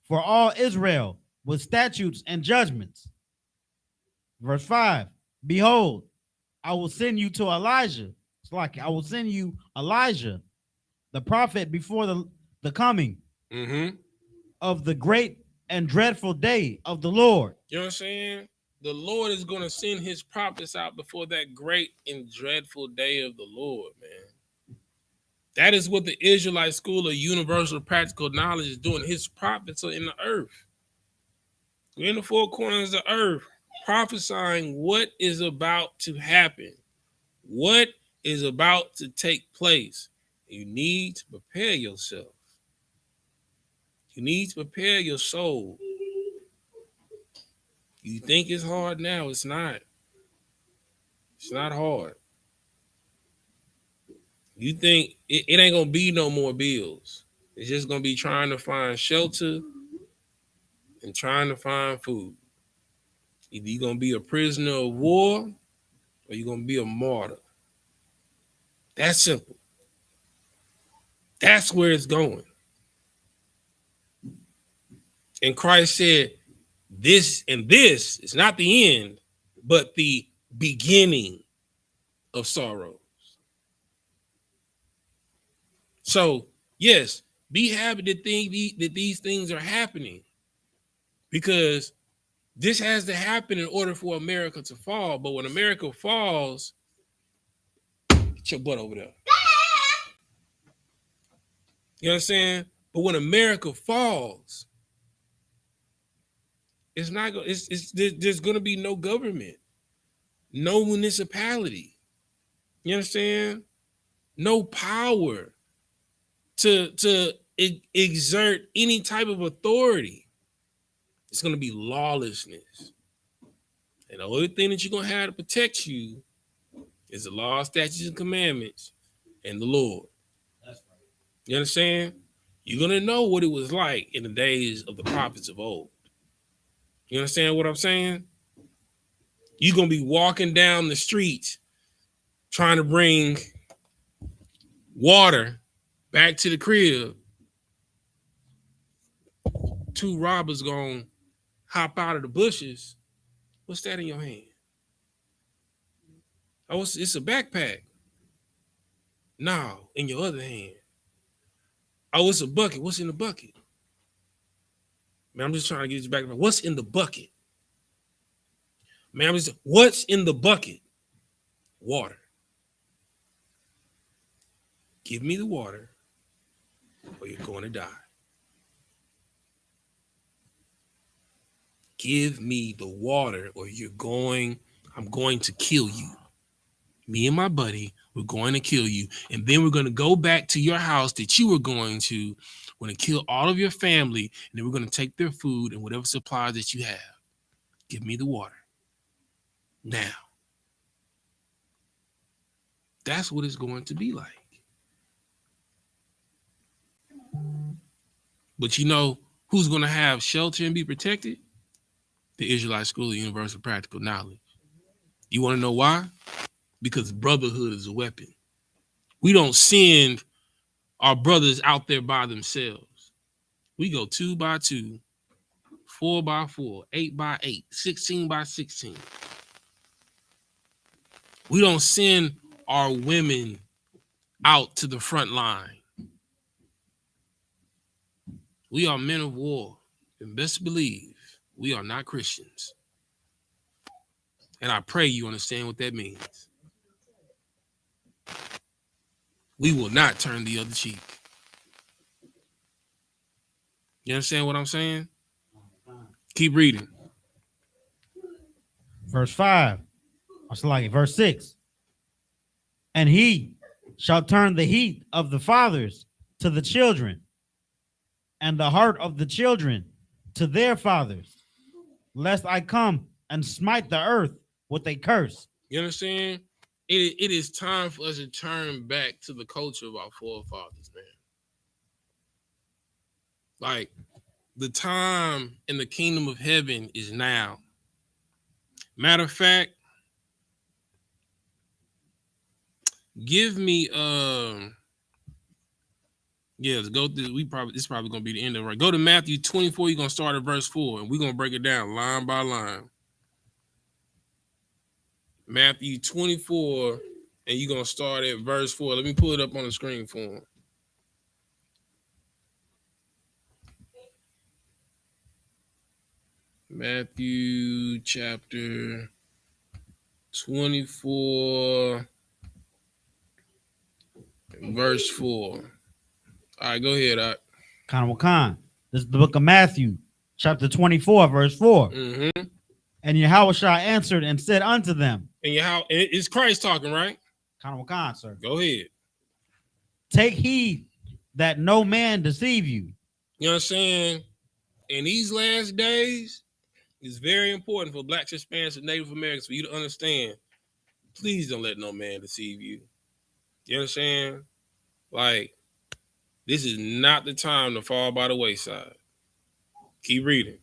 for all Israel with statutes and judgments. Verse 5. Behold, I will send you to Elijah. It's like I will send you Elijah, the prophet, before the coming of the great and dreadful day of the Lord. You know what I'm saying? The Lord is going to send his prophets out before that great and dreadful day of the Lord, man. That is what the Israelite school of universal practical knowledge is doing. His prophets are in the earth. We're in the four corners of the earth, prophesying what is about to happen, what is about to take place. You need to prepare yourself. You need to prepare your soul. You think it's hard now. It's not. It's not hard. You think it ain't going to be no more bills. It's just going to be trying to find shelter and trying to find food. Either you're going to be a prisoner of war or you're going to be a martyr. That's simple. That's where it's going. And Christ said, this is not the end, but the beginning of sorrows. So, yes, be happy to think that these things are happening, because this has to happen in order for America to fall. But when America falls, get your butt over there. You know what I'm saying? But when America falls, it's not going. There's going to be no government, no municipality. You understand? No power to exert any type of authority. It's going to be lawlessness. And the only thing that you're going to have to protect you is the law, statutes, and commandments and the Lord. That's right. You understand? You're going to know what it was like in the days of the prophets of old. You understand what I'm saying? You're going to be walking down the street trying to bring water back to the crib. Two robbers going to hop out of the bushes. What's that in your hand? Oh, it's a backpack. No, in your other hand. Oh, it's a bucket. What's in the bucket? Man, I'm just trying to get you back. What's in the bucket? Man, what's in the bucket? Water. Give me the water or you're going to die. Give me the water or I'm going to kill you. Me and my buddy, we're going to kill you. And then we're going to go back to your house that you were going to. We're going to kill all of your family. And then we're going to take their food and whatever supplies that you have. Give me the water. Now. That's what it's going to be like. But you know who's going to have shelter and be protected? The Israelite School of Universal Practical Knowledge. You want to know why? Because brotherhood is a weapon. We don't send our brothers out there by themselves. We go 2 by 2, 4 by 4, 8 by 8, 16 by 16. We don't send our women out to the front line. We are men of war, and best believe we are not Christians. And I pray you understand what that means. We will not turn the other cheek. You understand what I'm saying? Keep reading. Verse 5. I like it. Verse 6. And he shall turn the heat of the fathers to the children, and the heart of the children to their fathers, lest I come and smite the earth with a curse. You understand? It is time for us to turn back to the culture of our forefathers, man. Like, the time in the kingdom of heaven is now. Matter of fact, give me let's go through. This is probably gonna be the end of it. Right. Go to Matthew 24. You're gonna start at verse 4, and we're gonna break it down line by line. Matthew 24, and you're gonna start at verse 4. Let me pull it up on the screen for him. Matthew chapter 24, verse 4. All right, go ahead. Khan. This is the book of Matthew, chapter 24, verse 4. Mm-hmm. And Yahushua answered and said unto them. And it's Christ talking, right? Khan, sir. Go ahead. Take heed that no man deceive you. You know what I'm saying? In these last days, it's very important for Blacks, Hispanics, and Native Americans for you to understand. Please don't let no man deceive you. You understand? Like, this is not the time to fall by the wayside. Keep reading.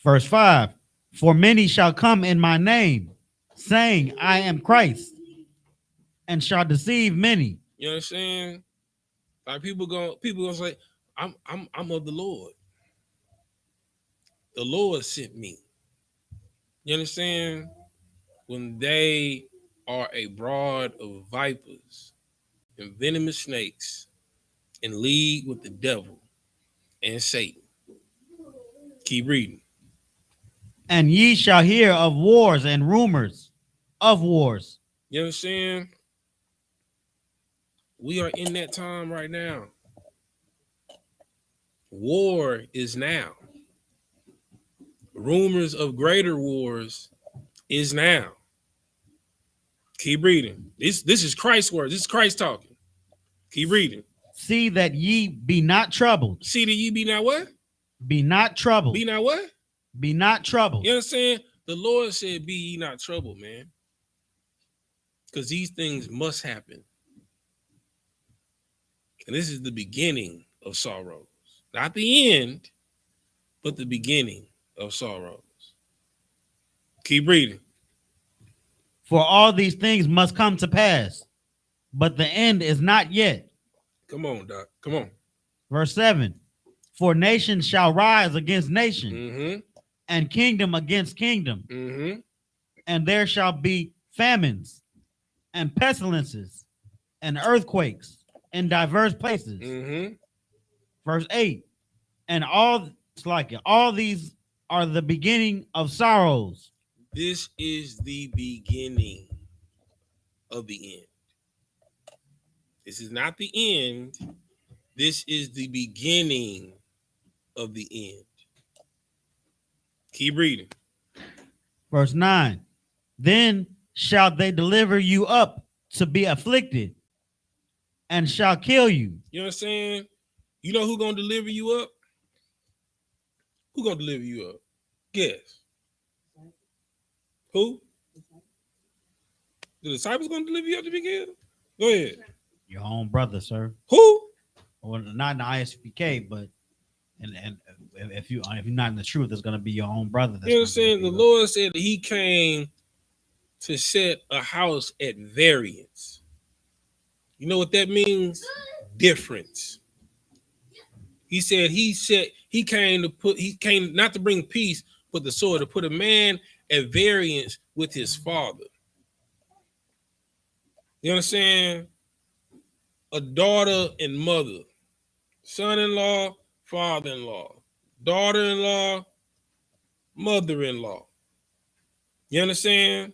Verse 5. For many shall come in my name, saying, I am Christ, and shall deceive many. You understand? Like, people gonna say, I'm of the Lord. The Lord sent me. You understand? When they are a brood of vipers and venomous snakes in league with the devil and Satan. Keep reading. And ye shall hear of wars and rumors of wars. You understand? We are in that time right now. War is now. Rumors of greater wars is now. Keep reading. This is Christ's word. This is Christ talking. Keep reading. See that ye be not troubled. See that ye be not what? Be not troubled. Be not what? Be not troubled. You understand? The Lord said, be ye not troubled, man. Because these things must happen. And this is the beginning of sorrows. Not the end, but the beginning of sorrows. Keep reading. For all these things must come to pass, but the end is not yet. Come on, Doc. Come on. Verse 7. For nation shall rise against nation, Mm-hmm. and kingdom against kingdom. Mm-hmm. And there shall be famines and pestilences and earthquakes in diverse places. Mm-hmm. Verse 8. And all these are the beginning of sorrows. This is the beginning of the end. This is not the end. This is the beginning of the end. Keep reading. Verse 9. Then shall they deliver you up to be afflicted, and shall kill you. You know what I'm saying? You know who gonna deliver you up? Who gonna deliver you up? Guess. Who? The disciples gonna deliver you up to be killed? Go ahead. Your own brother, sir. Who? Well, not in the I.S.U.P.K, but and if you're not in the truth, it's gonna be your own brother. You know what I'm saying? The Lord said that He came to set a house at variance. You know what that means? Difference. He said he came not to bring peace, but the sword, to put a man at variance with his father. You understand? A daughter and mother, son-in-law, father-in-law, daughter-in-law, mother-in-law. You understand?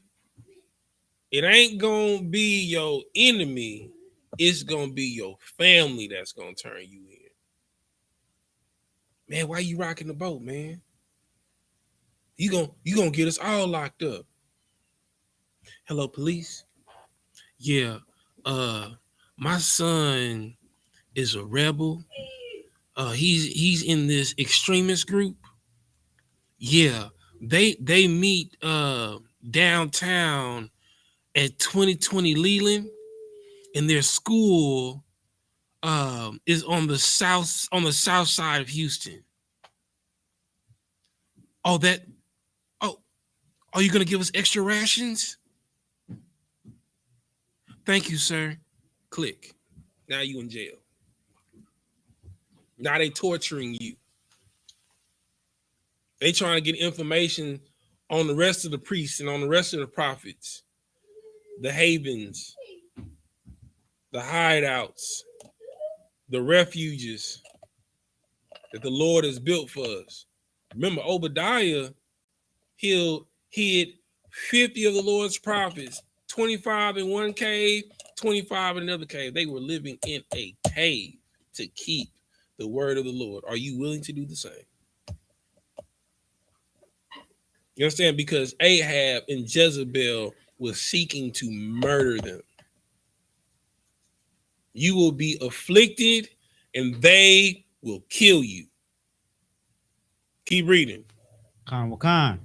It ain't gonna be your enemy. It's gonna be your family that's gonna turn you in. Man, why you rocking the boat, man? You gonna get us all locked up. Hello, police. Yeah, my son is a rebel. He's in this extremist group. Yeah, they meet downtown at 2020 Leland, and their school is on the south side of Houston. Oh, are you gonna give us extra rations? Thank you, sir. Click. Now you in jail. Now they torturing you. They trying to get information on the rest of the priests and on the rest of the prophets, the havens, the hideouts, the refuges that the Lord has built for us. Remember, Obadiah hid 50 of the Lord's prophets, 25 in one cave, 25 in another cave. They were living in a cave to keep the word of the Lord. Are you willing to do the same? You understand? Because Ahab and Jezebel was seeking to murder them. You will be afflicted and they will kill you. Keep reading. Khan.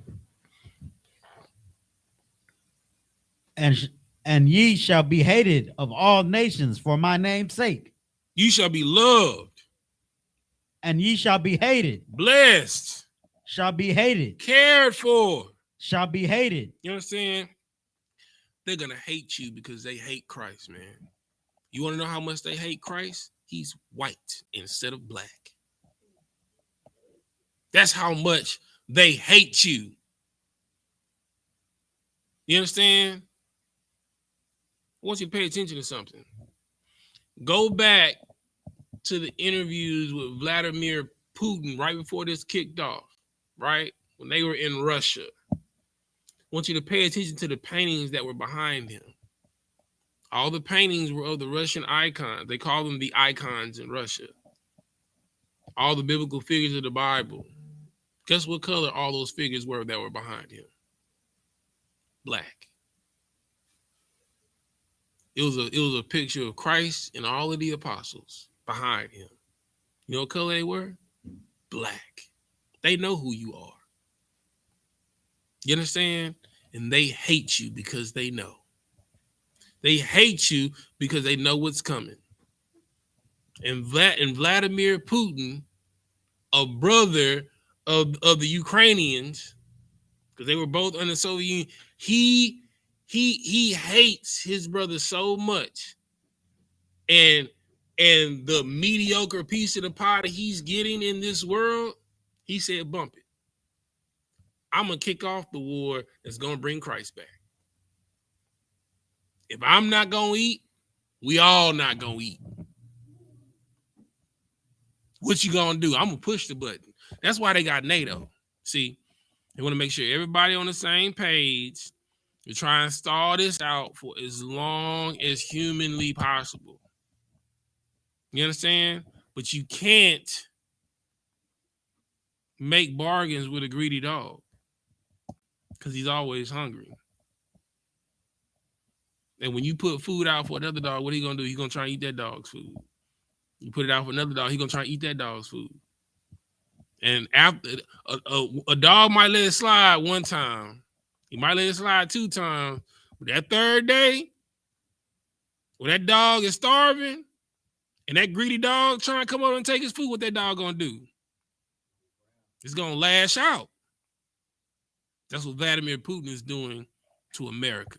And ye shall be hated of all nations for my name's sake. You shall be loved. And ye shall be hated. Blessed. Shall be hated. Cared for. Shall be hated. You understand? They're going to hate you because they hate Christ, man. You want to know how much they hate Christ? He's white instead of black. That's how much they hate you. You understand? I want you to pay attention to something. Go back to the interviews with Vladimir Putin right before this kicked off, right? When they were in Russia. I want you to pay attention to the paintings that were behind him. All the paintings were of the Russian icons. They call them the icons in Russia. All the biblical figures of the Bible. Guess what color all those figures were that were behind him? Black. It was a picture of Christ and all of the apostles behind him. You know what color they were? Black. They know who you are. You understand? And they hate you because they know. They hate you because they know what's coming. And Vladimir Putin, a brother of the Ukrainians, because they were both under the Soviet Union, he hates his brother so much. And the mediocre piece of the pie that he's getting in this world, he said, bump it. I'm going to kick off the war that's going to bring Christ back. If I'm not going to eat, we all not going to eat. What you going to do? I'm going to push the button. That's why they got NATO. See, they want to make sure everybody on the same page. They're trying to stall this out for as long as humanly possible. You understand? But you can't make bargains with a greedy dog because he's always hungry. And when you put food out for another dog, what are you going to do? He's going to try and eat that dog's food. You put it out for another dog, he's going to try and eat that dog's food. And after a dog might let it slide one time. He might let it slide 2 times. But that third day, when that dog is starving and that greedy dog trying to come over and take his food, what that dog going to do? It's going to lash out. That's what Vladimir Putin is doing to America.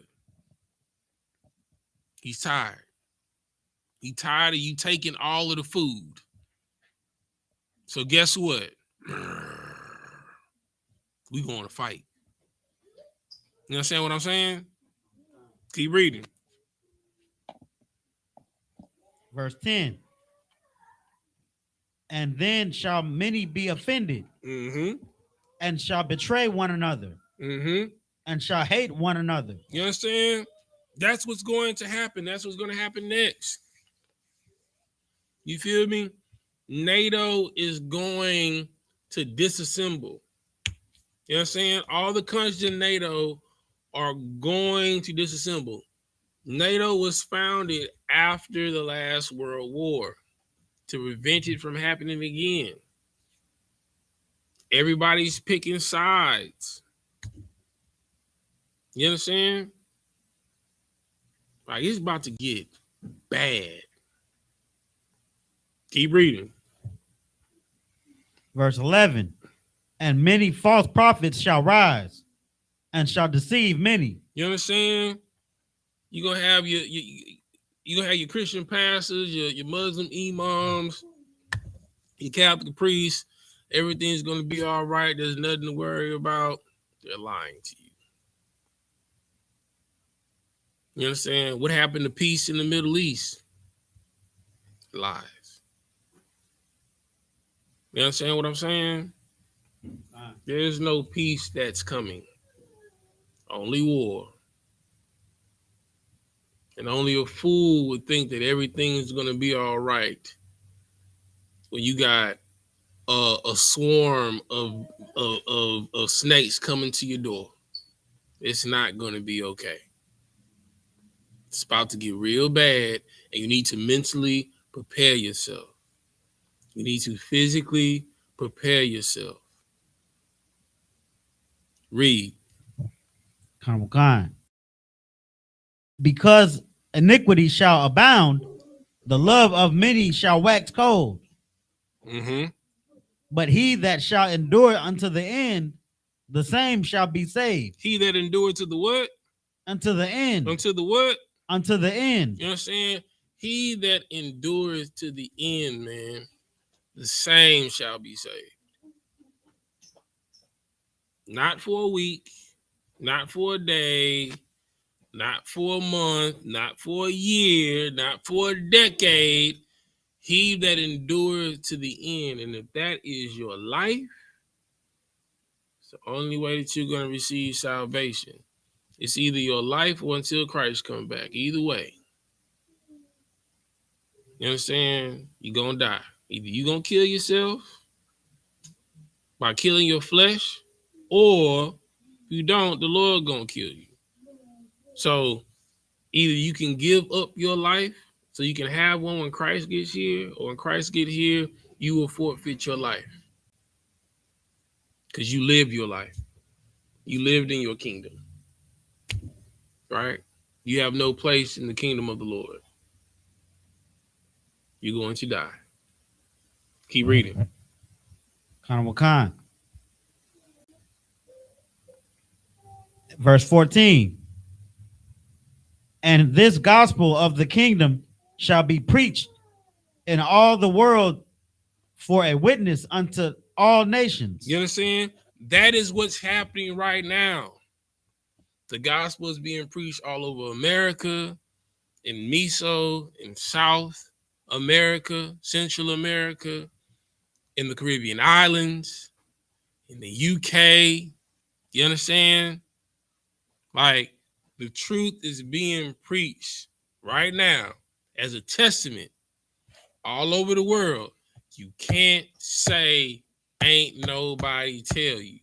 He's tired. He's tired of you taking all of the food. So guess what? We going to fight. You understand what I'm saying? Keep reading. Verse 10. And then shall many be offended, and shall betray one another, and shall hate one another. You understand? That's what's going to happen. That's what's going to happen next. You feel me? NATO is going to disassemble. You know what I'm saying? All the countries in NATO are going to disassemble. NATO was founded after the last World War to prevent it from happening again. Everybody's picking sides. You understand? Like, it's about to get bad. Keep reading. Verse 11. And many false prophets shall rise and shall deceive many. You understand? You're gonna have your Christian pastors, your Muslim imams, your Catholic priests. Everything's gonna be all right. There's nothing to worry about. They're lying to you. You understand? What happened to peace in the Middle East? Lies. You understand what I'm saying? There's no peace that's coming. Only war. And only a fool would think that everything is going to be all right when you got a swarm of snakes coming to your door. It's not going to be okay. It's about to get real bad, and you need to mentally prepare yourself. You need to physically prepare yourself. Read. Because iniquity shall abound, the love of many shall wax cold. Mm-hmm. But he that shall endure unto the end, the same shall be saved. He that endured to the what? Unto the end. Unto the what? Unto the end. You know what I'm saying? He that endures to the end, man, the same shall be saved. Not for a week, not for a day, not for a month, not for a year, not for a decade. He that endures to the end. And if that is your life, it's the only way that you're going to receive salvation. It's either your life or until Christ comes back. Either way. You understand? You're going to die. Either you're going to kill yourself by killing your flesh, or if you don't, the Lord going to kill you. So either you can give up your life so you can have one when Christ gets here, or when Christ gets here, you will forfeit your life. Because you lived your life. You lived in your kingdom. Right? You have no place in the kingdom of the Lord. You're going to die. Keep reading. Verse 14. And this gospel of the kingdom shall be preached in all the world for a witness unto all nations. You understand? That is what's happening right now. The gospel is being preached all over America, in Meso, in South America, Central America, in the Caribbean islands, in the UK. You understand? Like, the truth is being preached right now as a testament all over the world. You can't say ain't nobody tell you.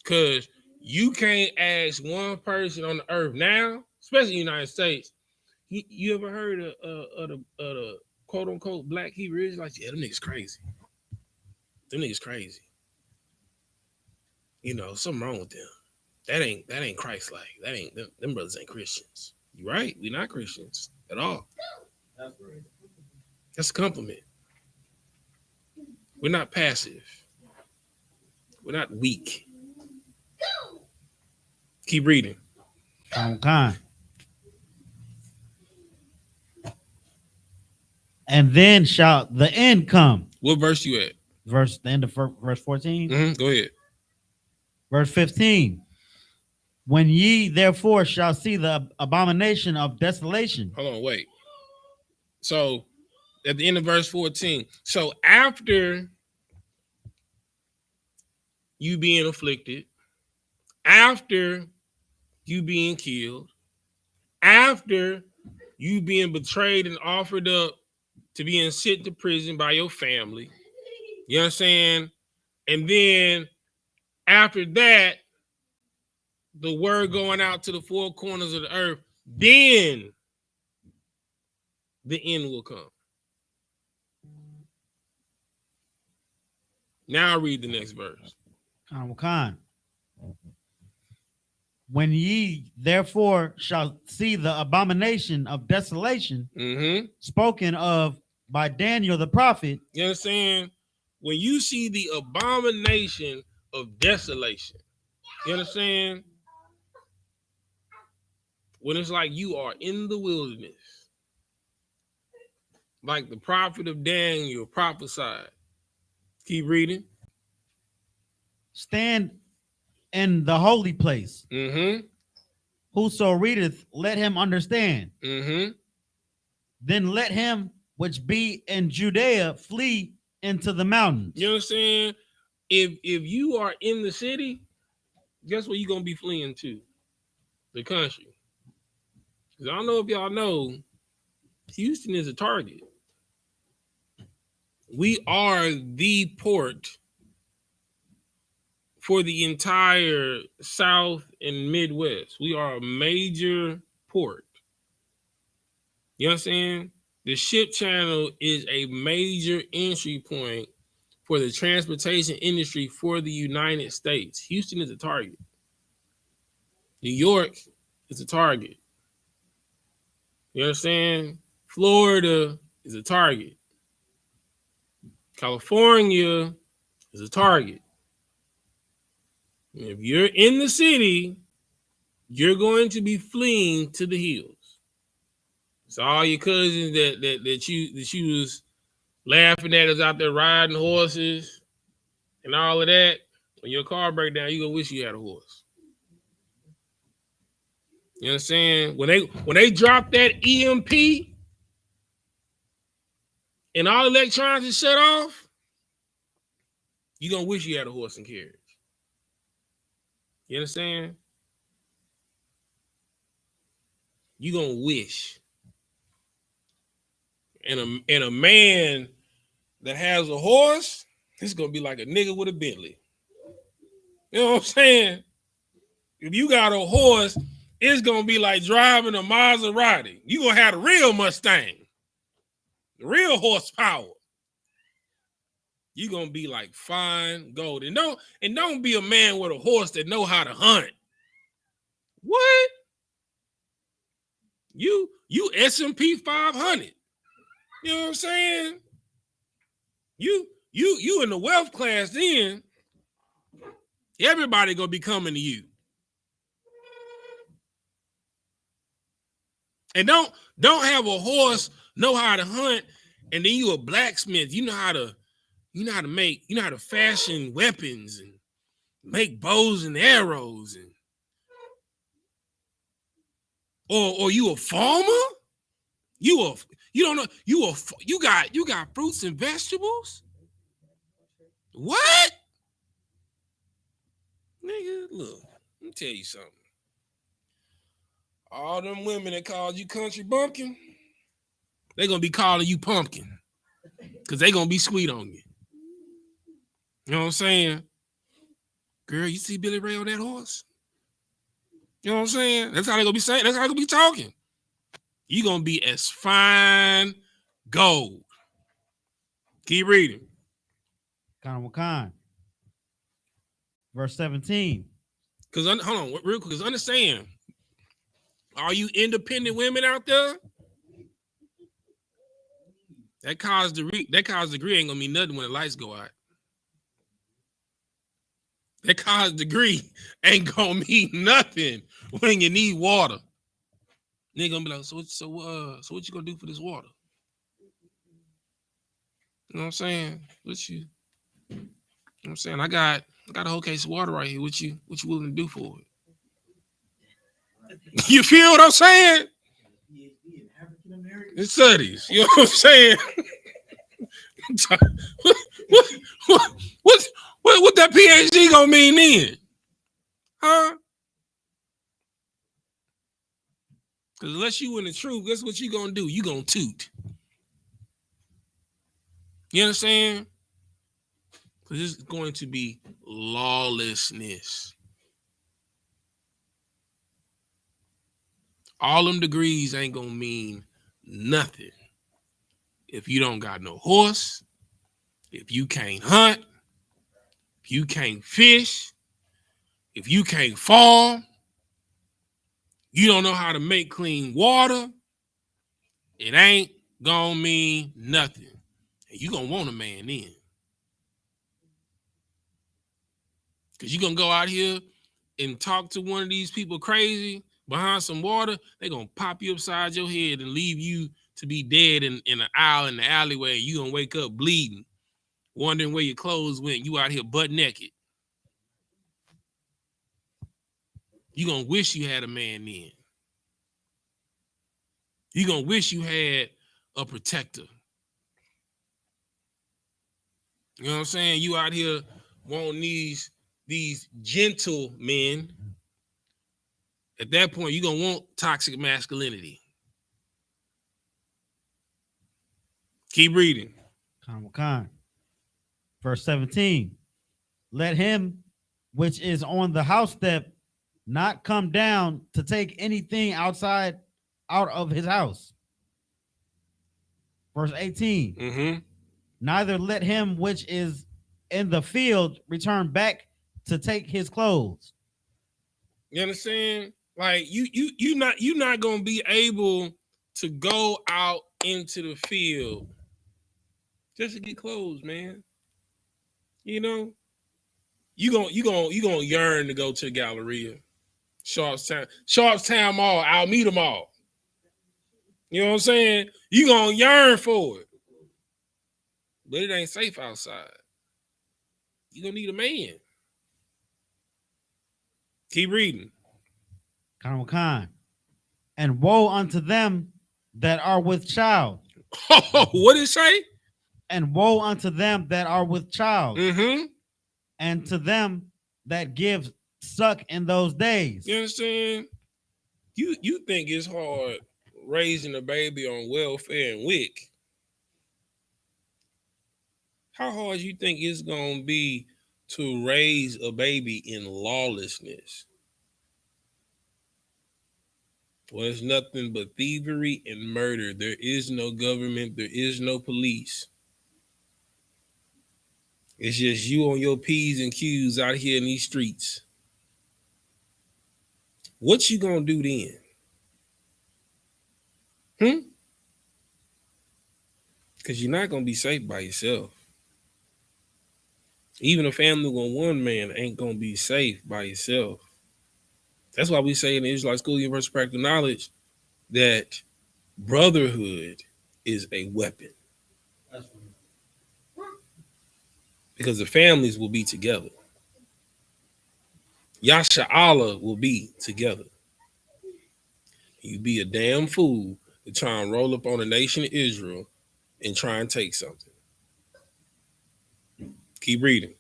Because you can't ask one person on the earth now, especially in the United States. You ever heard of the quote unquote black Hebrew Israelites? Yeah, them niggas crazy. Them niggas crazy. You know, something wrong with them. That ain't Christ-like. That ain't them brothers ain't Christians. You right? We're not Christians at all. That's right. That's a compliment. We're not passive. We're not weak. Keep reading. And then shall the end come. What verse you at? The end of verse 14. Mm-hmm. Go ahead. Verse 15. When ye therefore shall see the abomination of desolation. Hold on, wait. So at the end of verse 14. So after you being afflicted, after you being killed, after you being betrayed and offered up to being sent to prison by your family. You understand? And then after that, the word going out to the four corners of the earth, then the end will come. Now I read the next verse. Khan. When ye therefore shall see the abomination of desolation spoken of by Daniel the prophet. You understand? When you see the abomination of desolation, you understand? When it's like you are in the wilderness, like the prophet of Daniel prophesied. Keep reading. Stand in the holy place. Whoso readeth, let him understand. Then let him which be in Judea flee into the mountains. You understand? If you are in the city, guess where you're gonna be fleeing to? The country. Because I don't know if y'all know, Houston is a target. We are the port for the entire South and Midwest. We are a major port. You understand? The ship channel is a major entry point for the transportation industry for the United States. Houston is a target. New York is a target. You understand? Florida is a target. California is a target. And if you're in the city, you're going to be fleeing to the hills. So all your cousins that you was laughing at us out there riding horses and all of that, when your car break down, you're gonna wish you had a horse. You understand? When they drop that EMP and all electronics is shut off, you're gonna wish you had a horse and carriage. You understand? You're gonna wish. And a man that has a horse, it's gonna be like a nigga with a Bentley. You know what I'm saying? If you got a horse, it's gonna be like driving a Maserati. You gonna have the real Mustang, the real horsepower. You gonna be like fine gold. And don't be a man with a horse that know how to hunt. What? You S&P 500. You know what I'm saying? You in the wealth class then. Everybody gonna be coming to you. And don't have a horse know how to hunt, and then you a blacksmith. You know how to fashion weapons and make bows and arrows, and or you a farmer? You got fruits and vegetables? What? Nigga, look, let me tell you something. All them women that called you country bumpkin, they're gonna be calling you pumpkin. Because they're gonna be sweet on you. You know what I'm saying? Girl, you see Billy Ray on that horse? You know what I'm saying? That's how they're gonna be saying, that's how they're gonna be talking. You're gonna be as fine gold. Keep reading. Khan. Verse 17. Because hold on, real quick, because understand, are you independent women out there? That college degree ain't gonna mean nothing when the lights go out. That college degree ain't gonna mean nothing when you need water. Nigga gonna be like, so what you gonna do for this water? You know what I'm saying? You know what I'm saying? I got a whole case of water right here. What you willing to do for it? You feel what I'm saying? It's studies. You know what I'm saying? what that PhD gonna mean then? Huh? Because unless you in the truth, guess what you gonna do? You gonna toot. You understand? Because it's going to be lawlessness. All them degrees ain't gonna mean nothing if you don't got no horse, if you can't hunt, if you can't fish, if you can't farm, you don't know how to make clean water, it ain't gonna mean nothing. And you gonna want a man then. Because you gonna go out here and talk to one of these people crazy behind some water, they gonna pop you upside your head and leave you to be dead in an aisle in the alleyway. You gonna wake up bleeding, wondering where your clothes went. You out here butt naked. You gonna wish you had a man then. You gonna wish you had a protector. You know what I'm saying? You out here wanting these gentle men. At that point, you're gonna want toxic masculinity. Keep reading. Verse 17. Let him which is on the house step not come down to take anything out of his house. Verse 18. Mm-hmm. Neither let him which is in the field return back to take his clothes. You understand? Like you're not gonna be able to go out into the field just to get clothes, man. You know, you gonna yearn to go to the Galleria, Sharpstown Mall, Alameda Mall. You know what I'm saying? You gonna yearn for it, but it ain't safe outside. You gonna need a man. Keep reading. And woe unto them that are with child. What did it say? And woe unto them that are with child. Mm-hmm. And to them that give suck in those days. You understand? You think it's hard raising a baby on welfare and WIC. How hard you think it's gonna be to raise a baby in lawlessness? Well, it's nothing but thievery and murder. There is no government. There is no police. It's just you on your P's and Q's out here in these streets. What you gonna do then? Because you're not gonna be safe by yourself. Even a family with one man ain't gonna be safe by yourself. That's why we say in the Israelite School Universal Practical Knowledge that brotherhood is a weapon. Because the families will be together. Yasha will be together. You be a damn fool to try and roll up on the nation of Israel and try and take something. Keep reading.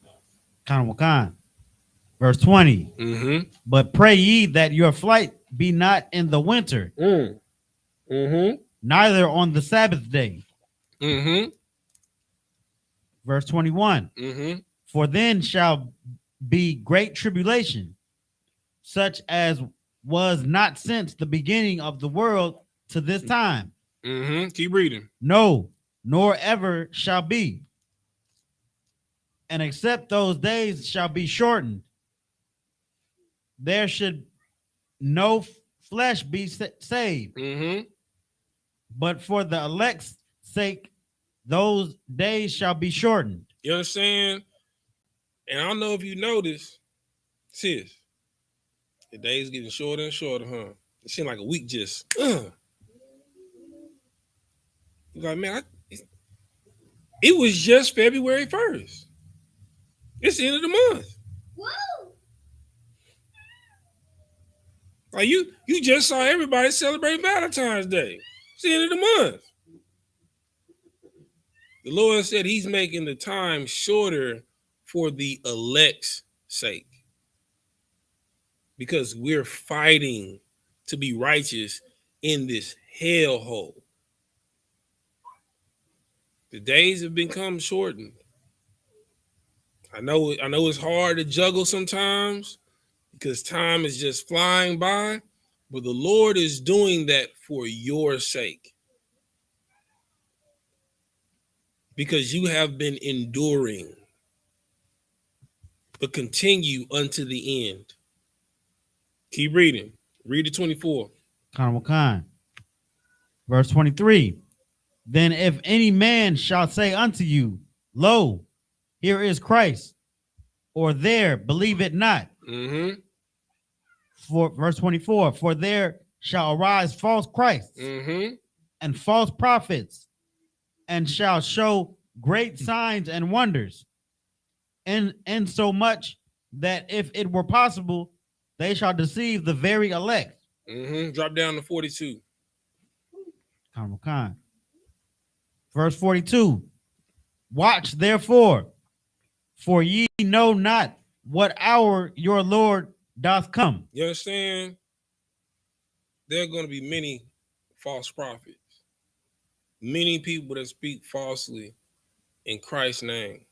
Verse 20. Mm-hmm. But pray ye that your flight be not in the winter, Mm-hmm. neither on the Sabbath day. Mm-hmm. Verse 21. Mm-hmm. For then shall be great tribulation, such as was not since the beginning of the world to this time. Mm-hmm. Keep reading. No, nor ever shall be. And except those days shall be shortened, there should no flesh be saved. Mm-hmm. But for the elect's sake, those days shall be shortened. You understand? And I don't know if you noticed, sis, the days getting shorter and shorter, huh? It seemed like a week just, You're like, man, it was just February 1st. It's the end of the month. Woo! Like you just saw everybody celebrate Valentine's Day. It's the end of the month. The Lord said he's making the time shorter for the elect's sake. because we're fighting to be righteous in this hellhole. The days have become shortened. I know it's hard to juggle sometimes because time is just flying by, but the Lord is doing that for your sake. Because you have been enduring, but continue unto the end. Keep reading. Read the 24. Verse 23. Then if any man shall say unto you, lo, here is Christ, or there, believe it not. For verse 24, for there shall arise false Christs and false prophets, and shall show great signs and wonders, and so much that if it were possible, they shall deceive the very elect. Drop down to 42. Verse 42. Watch therefore, for ye know not what hour your Lord doth come. You understand? There are going to be many false prophets, many people that speak falsely in Christ's name.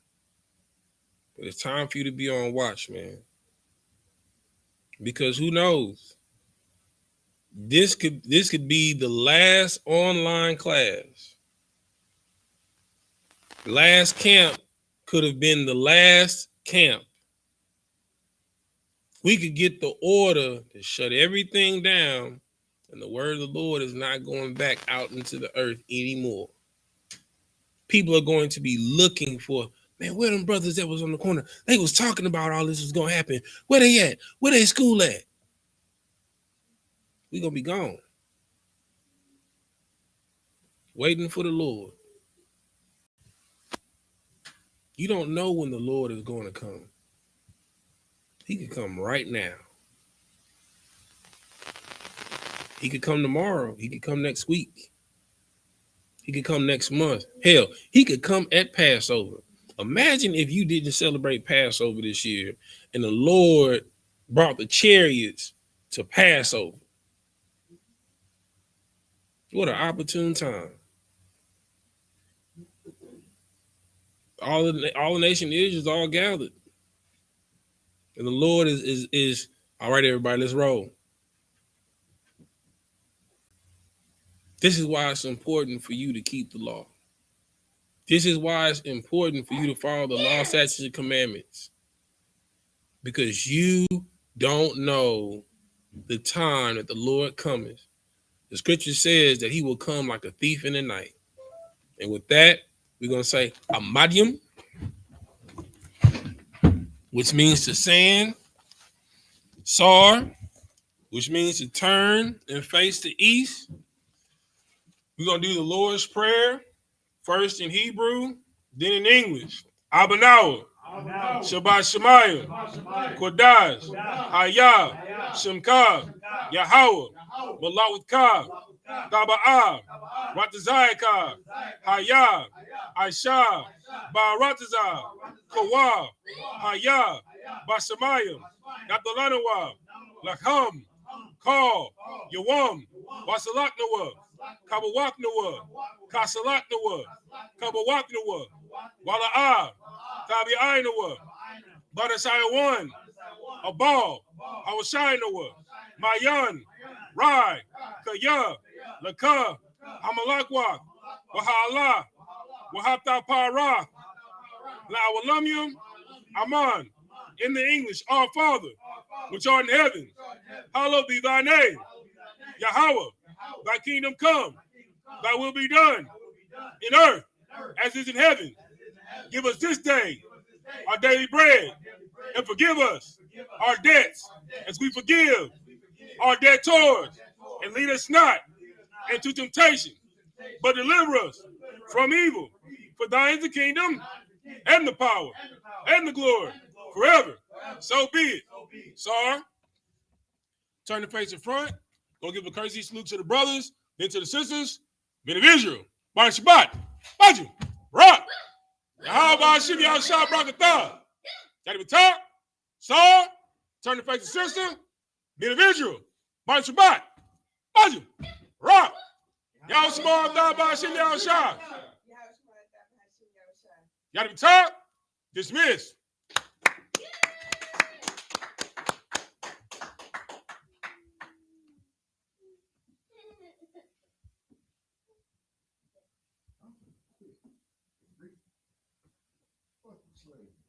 But it's time for you to be on watch, man. Because who knows? This could be the last online class. Last camp could have been the last camp. We could get the order to shut everything down, and the word of the Lord is not going back out into the earth anymore. People are going to be looking for, man, where them brothers that was on the corner? They was talking about all this was going to happen. Where they at? Where they school at? We going to be gone. Waiting for the Lord. You don't know when the Lord is going to come. He could come right now. He could come tomorrow. He could come next week. He could come next month. Hell, he could come at Passover. Imagine if you didn't celebrate Passover this year and the Lord brought the chariots to Passover. What an opportune time. All the nation is all gathered. And the Lord is all right, everybody, let's roll. This is why it's important for you to keep the law. This is why it's important for you to follow the law, statutes, and commandments. Because you don't know the time that the Lord cometh. The scripture says that he will come like a thief in the night. And with that, we're going to say Amadium, which means to sand. Sar, which means to turn and face the east. We're going to do the Lord's Prayer, first in Hebrew, then in English. Abanawa, Shabbat Shemayim, Kodash, Hayah, Shemka, Yahweh, Malawika, Taba'ah, Ratazayaka, Hayah, Aisha, Baratazah, Kawa, Hayah, Bashamayim, Yathalanawa, Lakham, Call, Yawam, Wasalaknawa, Kabawaknawa, Kasalaknawa, Kabawaknawa, Wala'ah, Tabi'ainawa, Badashayawan, Abal, Hawashainawa, Mayan, Rai, Kaya, Laka, Hamalakwa, Wahala, Wahata Para, La'awalamyum, Aman. In the English, our Father, which art in heaven, hallowed be thy name. Yahweh, thy kingdom come, thy will be done in earth as is in heaven. Give us this day our daily bread, and forgive us our debts as we forgive our debtors, and lead us not into temptation, but deliver us from evil. For thine is the kingdom and the power and the glory forever. So be it. Sar, turn the face in front. Go give a courtesy salute to the brothers, then to the sisters. Men of Israel. Bar Shabbat. Baju. Rock. How about Shibby Al-Shah Brakatah? Got to be top. Sar, turn the face to sister. individual, March Shabbat, Maju, Rock, Y'all small down by Shin Y'all Shah. Y'all to be taught, dismissed. Fuck the slave.